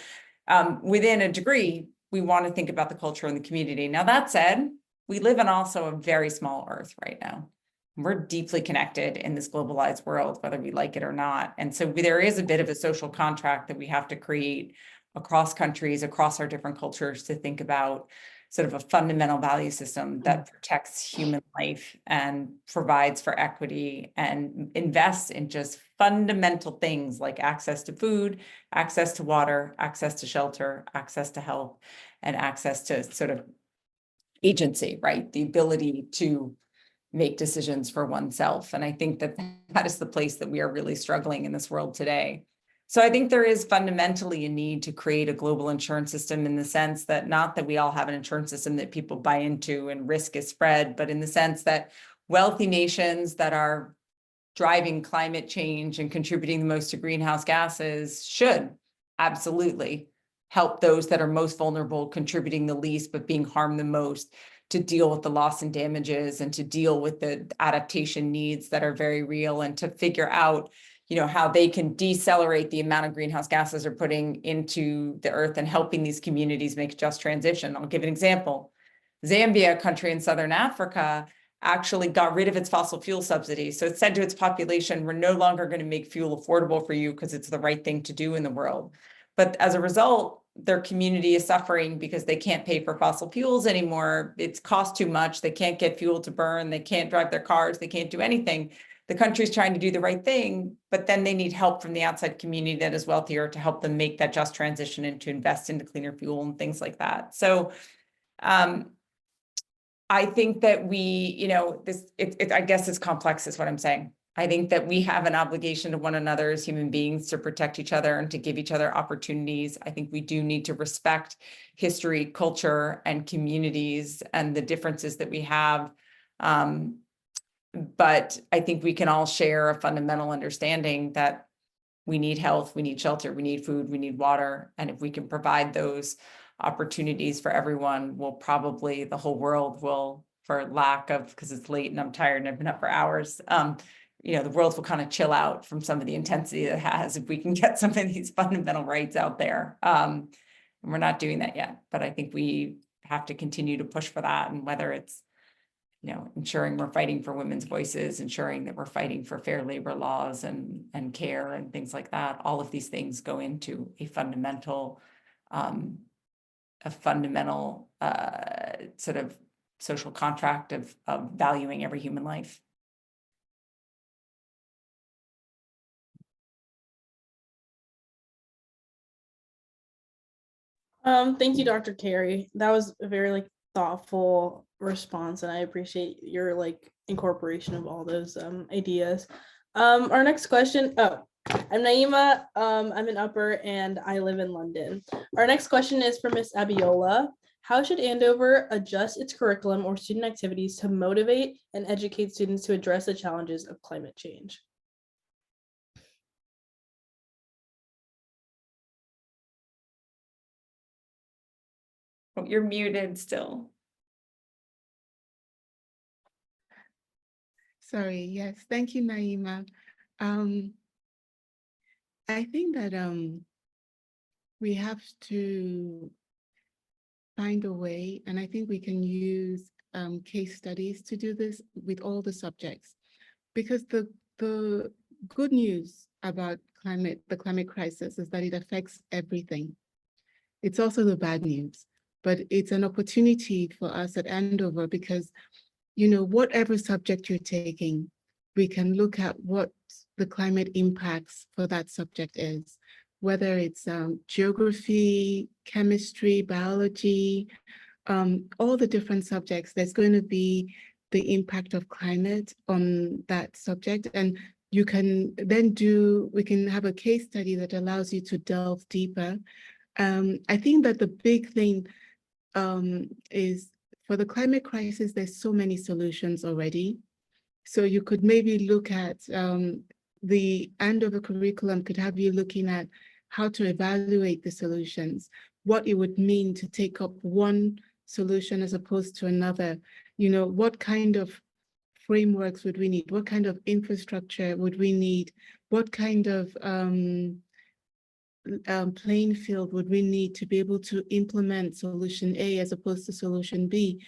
Speaker 7: within a degree, we want to think about the culture and the community. Now, that said, we live in also a very small earth right now. We're deeply connected in this globalized world, whether we like it or not. And so there is a bit of a social contract that we have to create across countries, across our different cultures, to think about sort of a fundamental value system that protects human life and provides for equity and invests in just fundamental things like access to food, access to water, access to shelter, access to health, and access to sort of agency, right? The ability to make decisions for oneself. And I think that that is the place that we are really struggling in this world today. So I think there is fundamentally a need to create a global insurance system, in the sense that not that we all have an insurance system that people buy into and risk is spread, but in the sense that wealthy nations that are driving climate change and contributing the most to greenhouse gases should absolutely help those that are most vulnerable, contributing the least, but being harmed the most, to deal with the loss and damages and to deal with the adaptation needs that are very real, and to figure out, you know, how they can decelerate the amount of greenhouse gases they're putting into the earth and helping these communities make a just transition. I'll give an example. Zambia, a country in Southern Africa, actually got rid of its fossil fuel subsidies. So it said to its population, we're no longer going to make fuel affordable for you because it's the right thing to do in the world. But as a result, their community is suffering because they can't pay for fossil fuels anymore. It's cost too much. They can't get fuel to burn. They can't drive their cars. They can't do anything. The country's trying to do the right thing, but then they need help from the outside community that is wealthier to help them make that just transition and to invest into cleaner fuel and things like that. So I think that we, you know, I guess it's complex is what I'm saying. I think that we have an obligation to one another as human beings to protect each other and to give each other opportunities. I think we do need to respect history, culture, and communities and the differences that we have. But I think we can all share a fundamental understanding that we need health, we need shelter, we need food, we need water. And if we can provide those opportunities for everyone, we'll probably, the whole world will, for lack of, because it's late and I'm tired and I've been up for hours, you know, the world will kind of chill out from some of the intensity that it has if we can get some of these fundamental rights out there. And we're not doing that yet, but I think we have to continue to push for that. And whether it's, you know, ensuring we're fighting for women's voices, ensuring that we're fighting for fair labor laws and care and things like that, all of these things go into a fundamental sort of social contract of valuing every human life.
Speaker 14: Thank you, Dr. Kerry. That was a very thoughtful response, and I appreciate your incorporation of all those ideas. Our next question. Oh, I'm Naima. I'm an upper and I live in London. Our next question is for Ms. Abiola. How should Andover adjust its curriculum or student activities to motivate and educate students to address the challenges of climate change?
Speaker 7: Oh, you're muted still.
Speaker 8: Sorry, yes, thank you, Naima. I think that we have to find a way, and I think we can use case studies to do this with all the subjects, because the good news about the climate crisis is that it affects everything. It's also the bad news, but it's an opportunity for us at Andover because, whatever subject you're taking, we can look at what the climate impacts for that subject is, whether it's geography, chemistry, biology, all the different subjects. There's going to be the impact of climate on that subject. And you can then we can have a case study that allows you to delve deeper. I think that the big thing is for the climate crisis, there's so many solutions already. So you could maybe look at the Andover curriculum could have you looking at how to evaluate the solutions, what it would mean to take up one solution as opposed to another. What kind of frameworks would we need? What kind of infrastructure would we need? What kind of playing field would we need to be able to implement solution A as opposed to solution B?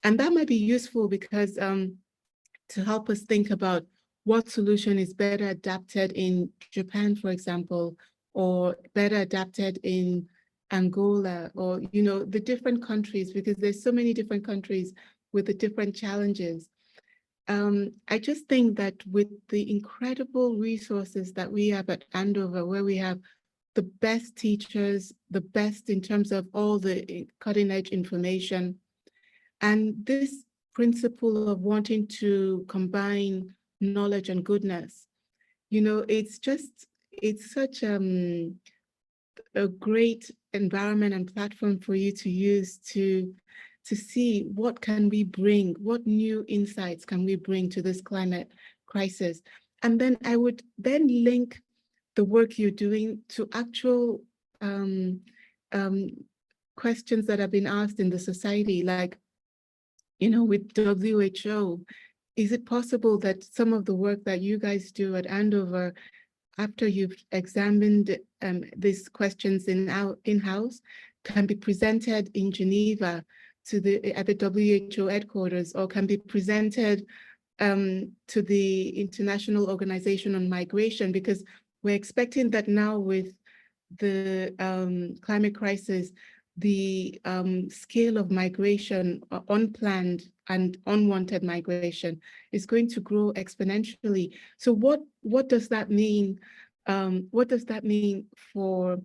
Speaker 8: And that might be useful because to help us think about what solution is better adapted in Japan, for example, or better adapted in Angola, or the different countries, because there's so many different countries with the different challenges. I just think that with the incredible resources that we have at Andover, where we have the best teachers, the best in terms of all the cutting edge information, and this principle of wanting to combine knowledge and goodness, it's such a great environment and platform for you to use to see what can we bring, what new insights can we bring to this climate crisis. And then I would then link the work you're doing to actual questions that have been asked in the society, like, with WHO, is it possible that some of the work that you guys do at Andover, after you've examined these questions in-house, can be presented in Geneva at the WHO headquarters, or can be presented to the International Organization on Migration? Because we're expecting that now with the climate crisis, the scale of migration, unplanned and unwanted migration, is going to grow exponentially. So what does that mean? What does that mean for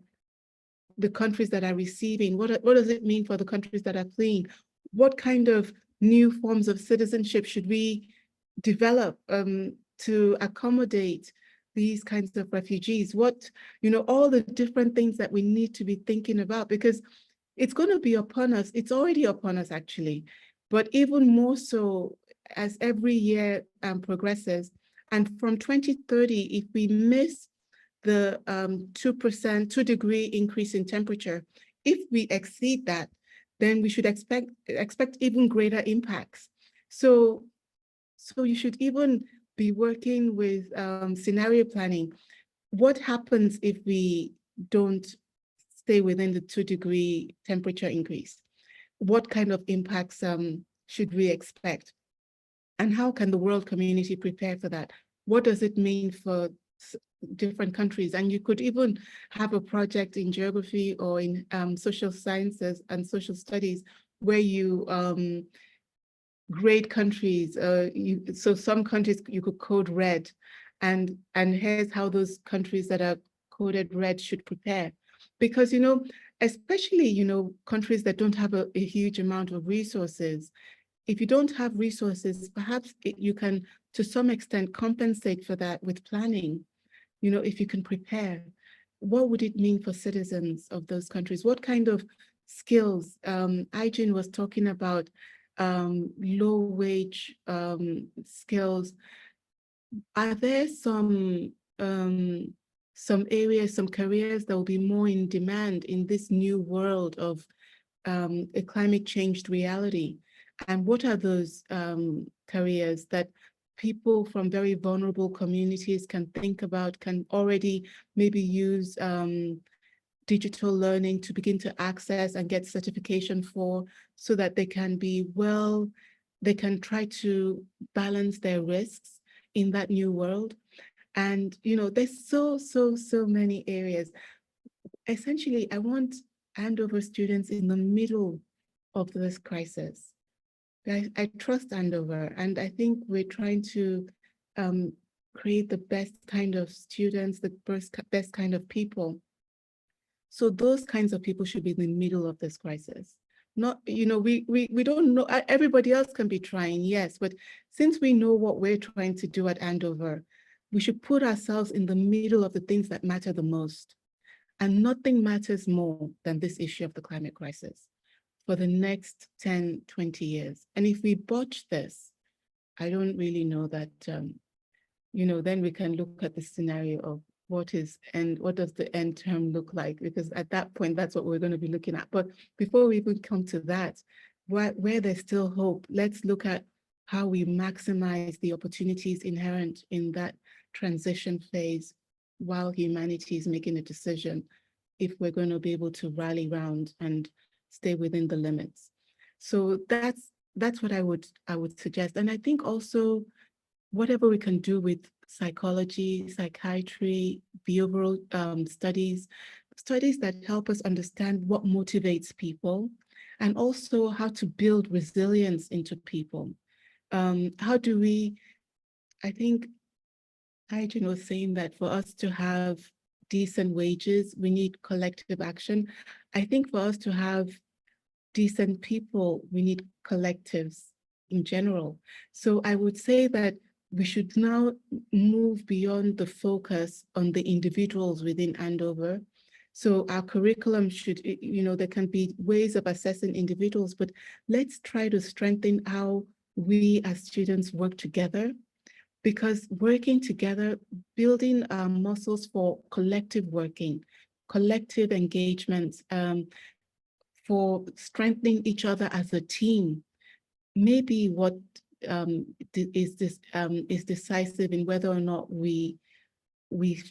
Speaker 8: the countries that are receiving? What does it mean for the countries that are fleeing? What kind of new forms of citizenship should we develop to accommodate these kinds of refugees? All the different things that we need to be thinking about, because it's going to be upon us. It's already upon us, actually, but even more so as every year progresses. And from 2030, if we miss the 2% increase in temperature, if we exceed that, then we should expect even greater impacts. So you should even be working with scenario planning. What happens if we don't stay within the 2-degree temperature increase? What kind of impacts should we expect? And how can the world community prepare for that? What does it mean for different countries? And you could even have a project in geography or in social sciences and social studies where you grade countries. So some countries you could code red, and here's how those countries that are coded red should prepare. Because, especially, countries that don't have a huge amount of resources, if you don't have resources, perhaps you can, to some extent, compensate for that with planning. If you can prepare, what would it mean for citizens of those countries? What kind of skills? Aijin was talking about low-wage skills. Are there some areas, some careers that will be more in demand in this new world of a climate changed reality. And what are those careers that people from very vulnerable communities can think about, can already maybe use digital learning to begin to access and get certification for, so that they can be they can try to balance their risks in that new world. And, you know, there's so many areas. Essentially, I want Andover students in the middle of this crisis. I trust Andover, and I think we're trying to create the best kind of students, the best kind of people. So those kinds of people should be in the middle of this crisis. Not, you know, we don't know, everybody else can be trying, yes, but since we know what we're trying to do at Andover, we should put ourselves in the middle of the things that matter the most. And nothing matters more than this issue of the climate crisis for the next 10, 20 years. And if we botch this, I don't really know that, you know, then we can look at the scenario of what does the end term look like? Because at that point, that's what we're going to be looking at. But before we even come to that, where there's still hope, let's look at how we maximize the opportunities inherent in that transition phase while humanity is making a decision if we're going to be able to rally round and stay within the limits. So that's what I would suggest. And I think also whatever we can do with psychology, psychiatry, behavioral studies that help us understand what motivates people, and also how to build resilience into people. How do we, I think Hygiene was saying that for us to have decent wages, we need collective action. I think for us to have decent people, we need collectives in general. So I would say that we should now move beyond the focus on the individuals within Andover. So our curriculum should, you know, there can be ways of assessing individuals, but let's try to strengthen how we as students work together, because working together, building muscles for collective working, collective engagements, for strengthening each other as a team, may be what is decisive in whether or not we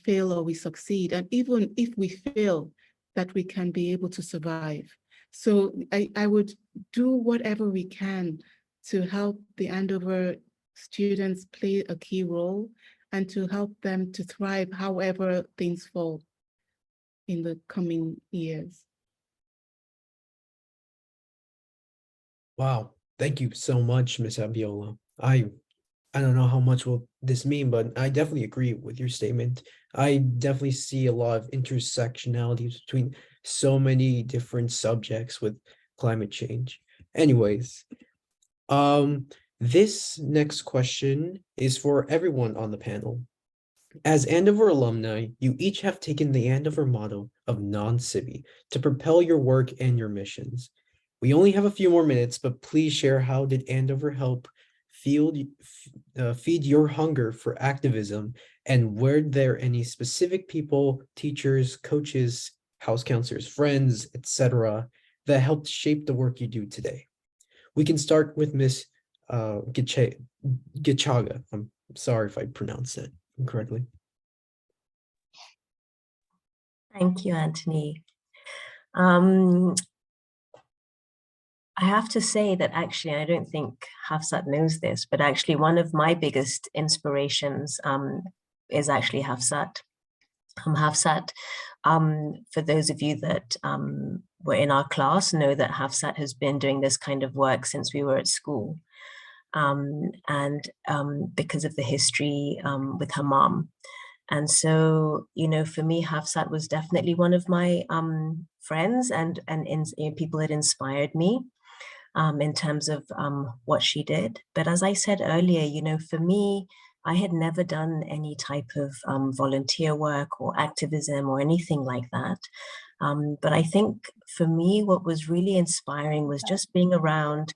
Speaker 8: fail or we succeed. And even if we fail, that we can be able to survive. So I would do whatever we can to help the Andover students play a key role and to help them to thrive however things fall in the coming years.
Speaker 3: Wow, thank you so much, Ms. Abiola. I don't know how much will this mean, but I definitely agree with your statement. I definitely see a lot of intersectionalities between so many different subjects with climate change. Anyways, this next question is for everyone on the panel. As Andover alumni, you each have taken the Andover motto of non-civi to propel your work and your missions. We only have a few more minutes, but please share, how did Andover help feed your hunger for activism, and were there any specific people, teachers, coaches, house counselors, friends, etc., that helped shape the work you do today? We can start with Ms. Gecaga. I'm sorry if I pronounced that incorrectly.
Speaker 12: Thank you, Anthony. I have to say that actually, I don't think Hafsat knows this, but actually one of my biggest inspirations is actually Hafsat. Hafsat, for those of you that were in our class, know that Hafsat has been doing this kind of work since we were at school. Because of the history with her mom. And so, you know, for me, Hafsat was definitely one of my friends and people that inspired me in terms of what she did. But as I said earlier, you know, for me, I had never done any type of volunteer work or activism or anything like that. But I think for me, what was really inspiring was just being around,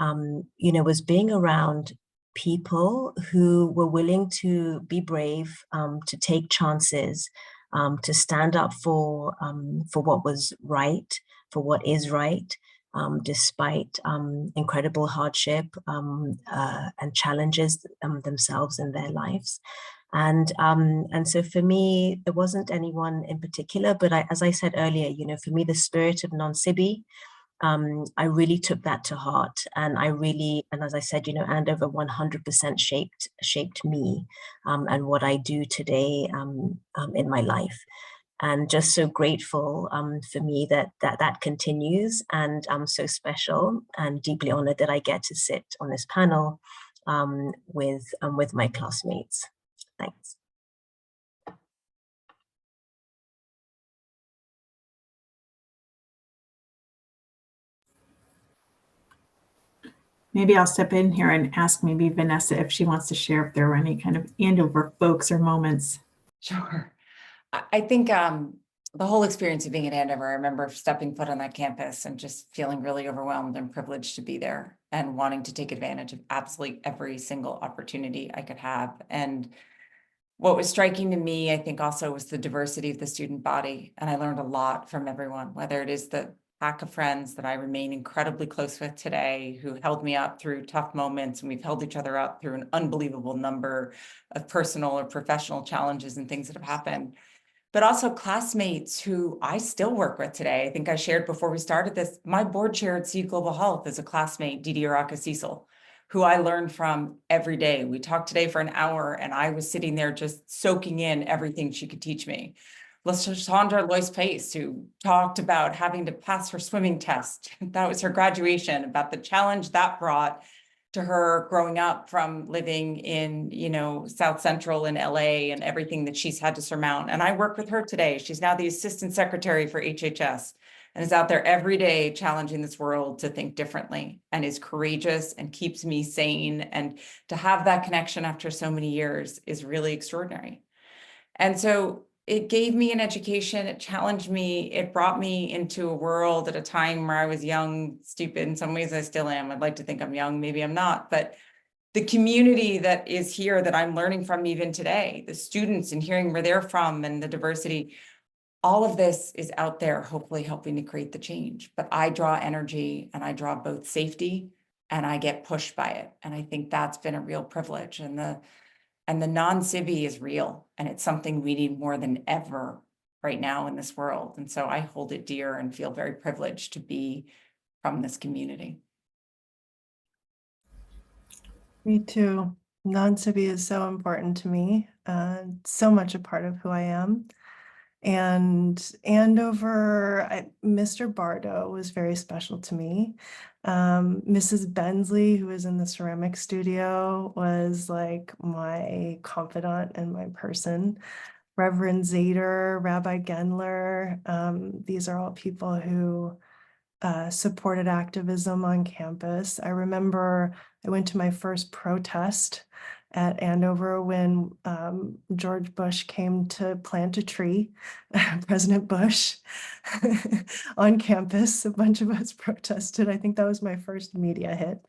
Speaker 12: was being around people who were willing to be brave, to take chances, to stand up for what was right, for what is right, despite incredible hardship and challenges themselves in their lives. And so for me, there wasn't anyone in particular, but as I said earlier, you know, for me, the spirit of non-Sibi, I really took that to heart, and and as I said, you know, Andover 100% shaped me and what I do today in my life. And just so grateful for me that continues, and I'm so special and deeply honored that I get to sit on this panel with my classmates. Thanks.
Speaker 1: Maybe I'll step in here and ask maybe Vanessa if she wants to share if there were any kind of Andover folks or moments.
Speaker 7: Sure. I think the whole experience of being at Andover, I remember stepping foot on that campus and just feeling really overwhelmed and privileged to be there and wanting to take advantage of absolutely every single opportunity I could have. And what was striking to me, I think also was the diversity of the student body. And I learned a lot from everyone, whether it is the pack of friends that I remain incredibly close with today, who held me up through tough moments, and we've held each other up through an unbelievable number of personal or professional challenges and things that have happened, but also classmates who I still work with today. I think I shared before we started this, my board chair at Seed Global Health is a classmate, Didi Araka Cecil, who I learned from every day. We talked today for an hour, and I was sitting there just soaking in everything she could teach me. Sandra Lois Pace, who talked about having to pass her swimming test. That was her graduation, about the challenge that brought to her growing up from living in, you know, South Central in LA, and everything that she's had to surmount. And I work with her today. She's now the assistant secretary for HHS and is out there every day challenging this world to think differently, and is courageous and keeps me sane. And to have that connection after so many years is really extraordinary. And so it gave me an education, it challenged me, it brought me into a world at a time where I was young, stupid. In some ways I still am. I'd like to think I'm young, maybe I'm not, but the community that is here that I'm learning from even today, the students and hearing where they're from and the diversity, all of this is out there, hopefully helping to create the change. But I draw energy, and I draw both safety, and I get pushed by it. And I think that's been a real privilege. And the non-Sibi is real, and it's something we need more than ever right now in this world. And so I hold it dear and feel very privileged to be from this community.
Speaker 10: Me too. Non-Sibi is so important to me, so much a part of who I am. And Andover, Mr. Bardo was very special to me. Mrs. Bensley, who was in the ceramic studio, was like my confidant and my person. Reverend Zader, Rabbi Gendler, these are all people who supported activism on campus. I remember I went to my first protest at Andover when George Bush came to plant a tree, President Bush, on campus. A bunch of us protested. I think that was my first media hit.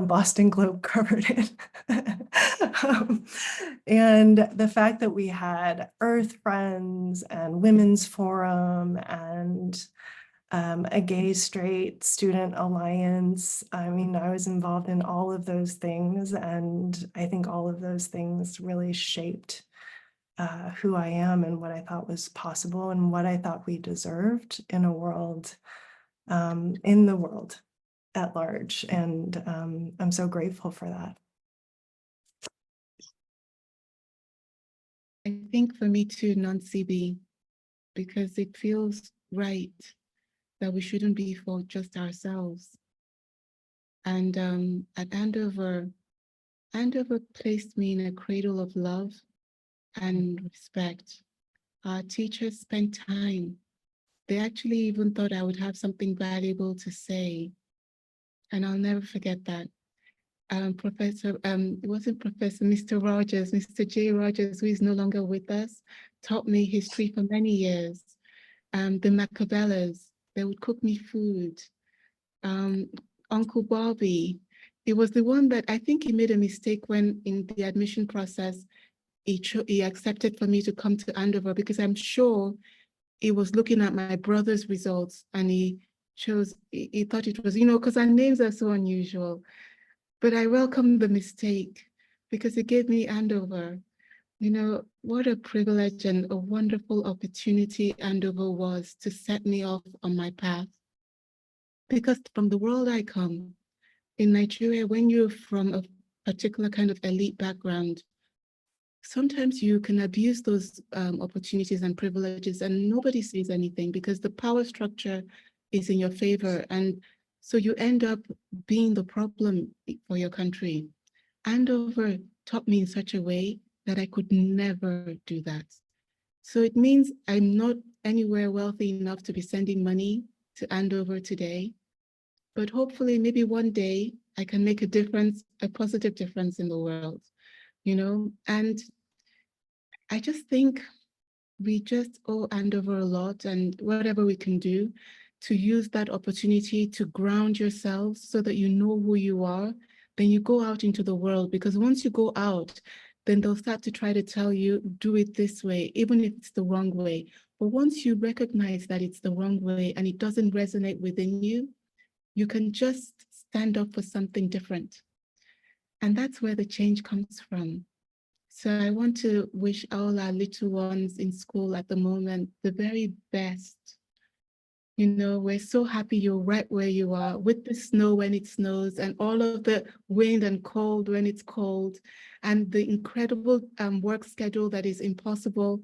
Speaker 10: Boston Globe covered it. And the fact that we had Earth Friends and Women's Forum and a gay straight student alliance. I mean, I was involved in all of those things, and I think all of those things really shaped who I am and what I thought was possible and what I thought we deserved in a world, in the world at large. And I'm so grateful for that.
Speaker 8: I think for me too, non-CB, because it feels right that we shouldn't be for just ourselves. And at Andover placed me in a cradle of love and respect. Our teachers spent time. They actually even thought I would have something valuable to say. And I'll never forget that. It wasn't Professor, Mr. Rogers, Mr. J. Rogers, who is no longer with us, taught me history for many years. The Macabellas, they would cook me food. Uncle Bobby, it was the one that I think he made a mistake when in the admission process, he accepted for me to come to Andover, because I'm sure he was looking at my brother's results and he thought it was, because our names are so unusual. But I welcome the mistake because it gave me Andover. What a privilege and a wonderful opportunity Andover was to set me off on my path. Because from the world I come, in Nigeria, when you're from a particular kind of elite background, sometimes you can abuse those opportunities and privileges and nobody says anything because the power structure is in your favor. And so you end up being the problem for your country. Andover taught me in such a way that I could never do that. So it means I'm not anywhere wealthy enough to be sending money to Andover today, but hopefully maybe one day I can make a difference, a positive difference in the world, and I just think we just owe Andover a lot, and whatever we can do to use that opportunity to ground yourselves so that you know who you are, then you go out into the world, because once you go out, then they'll start to try to tell you, do it this way, even if it's the wrong way. But once you recognize that it's the wrong way and it doesn't resonate within you, you can just stand up for something different. And that's where the change comes from. So I want to wish all our little ones in school at the moment the very best. We're so happy you're right where you are, with the snow when it snows and all of the wind and cold when it's cold, and the incredible work schedule that is impossible.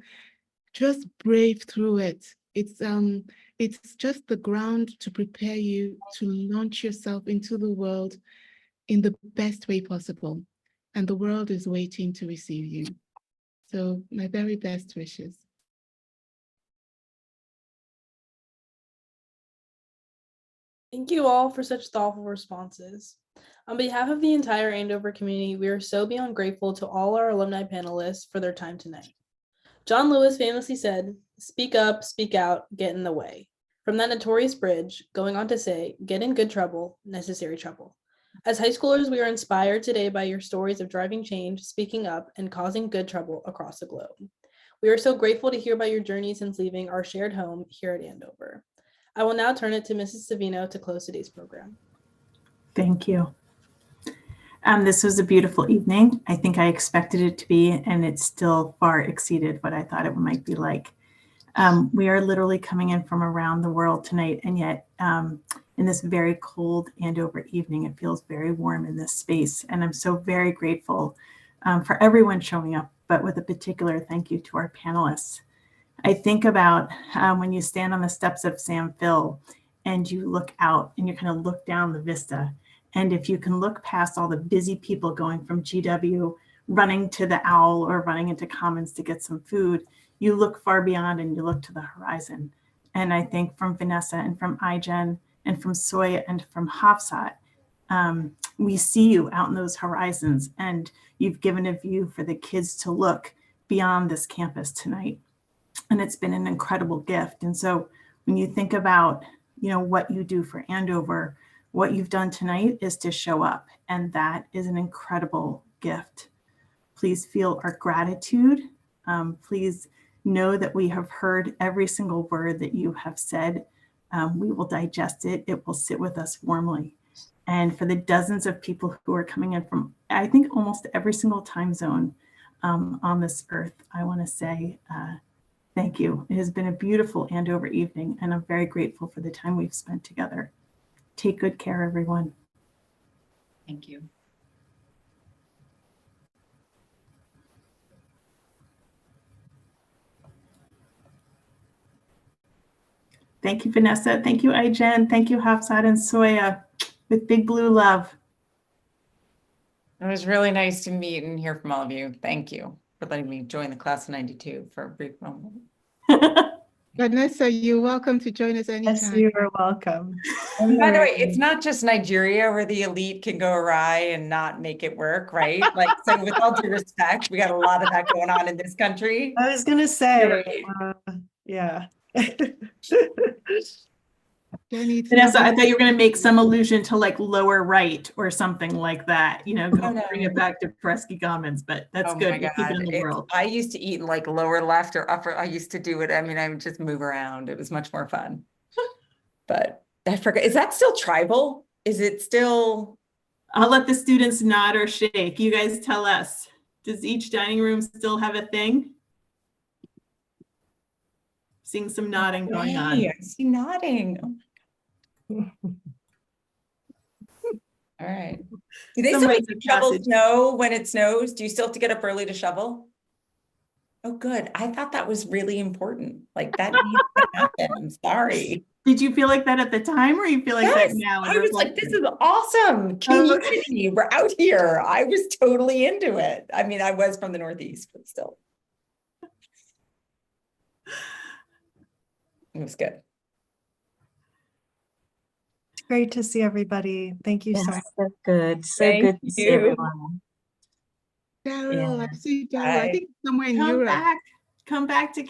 Speaker 8: Just brave through it. It's just the ground to prepare you to launch yourself into the world in the best way possible. And the world is waiting to receive you. So my very best wishes.
Speaker 14: Thank you all for such thoughtful responses. On behalf of the entire Andover community, we are so beyond grateful to all our alumni panelists for their time tonight. John Lewis famously said, "Speak up, speak out, get in the way." From that notorious bridge, going on to say, "Get in good trouble, necessary trouble." As high schoolers, we are inspired today by your stories of driving change, speaking up, and causing good trouble across the globe. We are so grateful to hear about your journey since leaving our shared home here at Andover. I will now turn it to Mrs. Savino to close today's program.
Speaker 1: Thank you. This was a beautiful evening. I think I expected it to be, and it still far exceeded what I thought it might be like. We are literally coming in from around the world tonight, and yet in this very cold Andover evening, it feels very warm in this space. And I'm so very grateful for everyone showing up, but with a particular thank you to our panelists. I think about when you stand on the steps of Sam Phil and you look out and you kind of look down the vista. And if you can look past all the busy people going from GW, running to the Owl or running into Commons to get some food, you look far beyond and you look to the horizon. And I think from Vanessa and from iGen and from Soiya and from Hafsat, we see you out in those horizons, and you've given a view for the kids to look beyond this campus tonight. And it's been an incredible gift. And so when you think about, what you do for Andover, what you've done tonight is to show up, and that is an incredible gift. Please feel our gratitude. Please know that we have heard every single word that you have said. We will digest it. It will sit with us warmly. And for the dozens of people who are coming in from, I think, almost every single time zone on this earth, I want to say thank you. It has been a beautiful Andover evening, and I'm very grateful for the time we've spent together. Take good care, everyone.
Speaker 7: Thank you.
Speaker 1: Thank you, Vanessa. Thank you, iGen. Thank you, Hafsat and Soiya. With big blue love.
Speaker 7: It was really nice to meet and hear from all of you. Thank you for letting me join the class of 92 for a brief moment.
Speaker 8: Vanessa, you're welcome to join us anytime.
Speaker 10: Yes, you are welcome.
Speaker 7: And by the way, it's not just Nigeria where the elite can go awry and not make it work, right? Like, so with all due respect, we got a lot of that going on in this country.
Speaker 10: I was going to say, yeah.
Speaker 8: Jenny, it's
Speaker 1: Vanessa, I
Speaker 8: lovely
Speaker 1: thought you were
Speaker 8: to
Speaker 1: going to make
Speaker 8: see
Speaker 1: some allusion to like lower right or something like that, you know, bring it back to Presky Commons, but that's
Speaker 7: Oh
Speaker 1: good.
Speaker 7: my
Speaker 1: We'll keep it in
Speaker 7: God.
Speaker 1: the world.
Speaker 7: I used to eat in like lower left or upper. I used to do it. I mean, I would just move around. It was much more fun. But I forgot. Is that still tribal? Is it still?
Speaker 1: I'll let the students nod or shake. You guys tell us. Does each dining room still have a thing? Seeing some nodding going on.
Speaker 7: Hey, I see nodding. All right. Do they
Speaker 1: Some
Speaker 7: still
Speaker 1: rites
Speaker 7: make
Speaker 1: of
Speaker 7: you shovel
Speaker 1: passage.
Speaker 7: snow when it snows? Do you still have to get up early to shovel? Oh, good. I thought that was really important. Like that needs to happen. I'm sorry.
Speaker 1: Did you feel like that at the time, or you feel like that
Speaker 7: Yes,
Speaker 1: now?
Speaker 7: I was like, this is awesome. Community, we're out here. I was totally into it. I mean, I was from the Northeast, but still. It was good.
Speaker 10: Great to see everybody. Thank you so much.
Speaker 12: So good. So
Speaker 7: Thank
Speaker 12: good to see
Speaker 7: you.
Speaker 12: everyone.
Speaker 8: Daryl, I see Daryl. I
Speaker 7: Bye.
Speaker 8: think somewhere in
Speaker 1: Come
Speaker 8: Europe.
Speaker 1: back. Come back to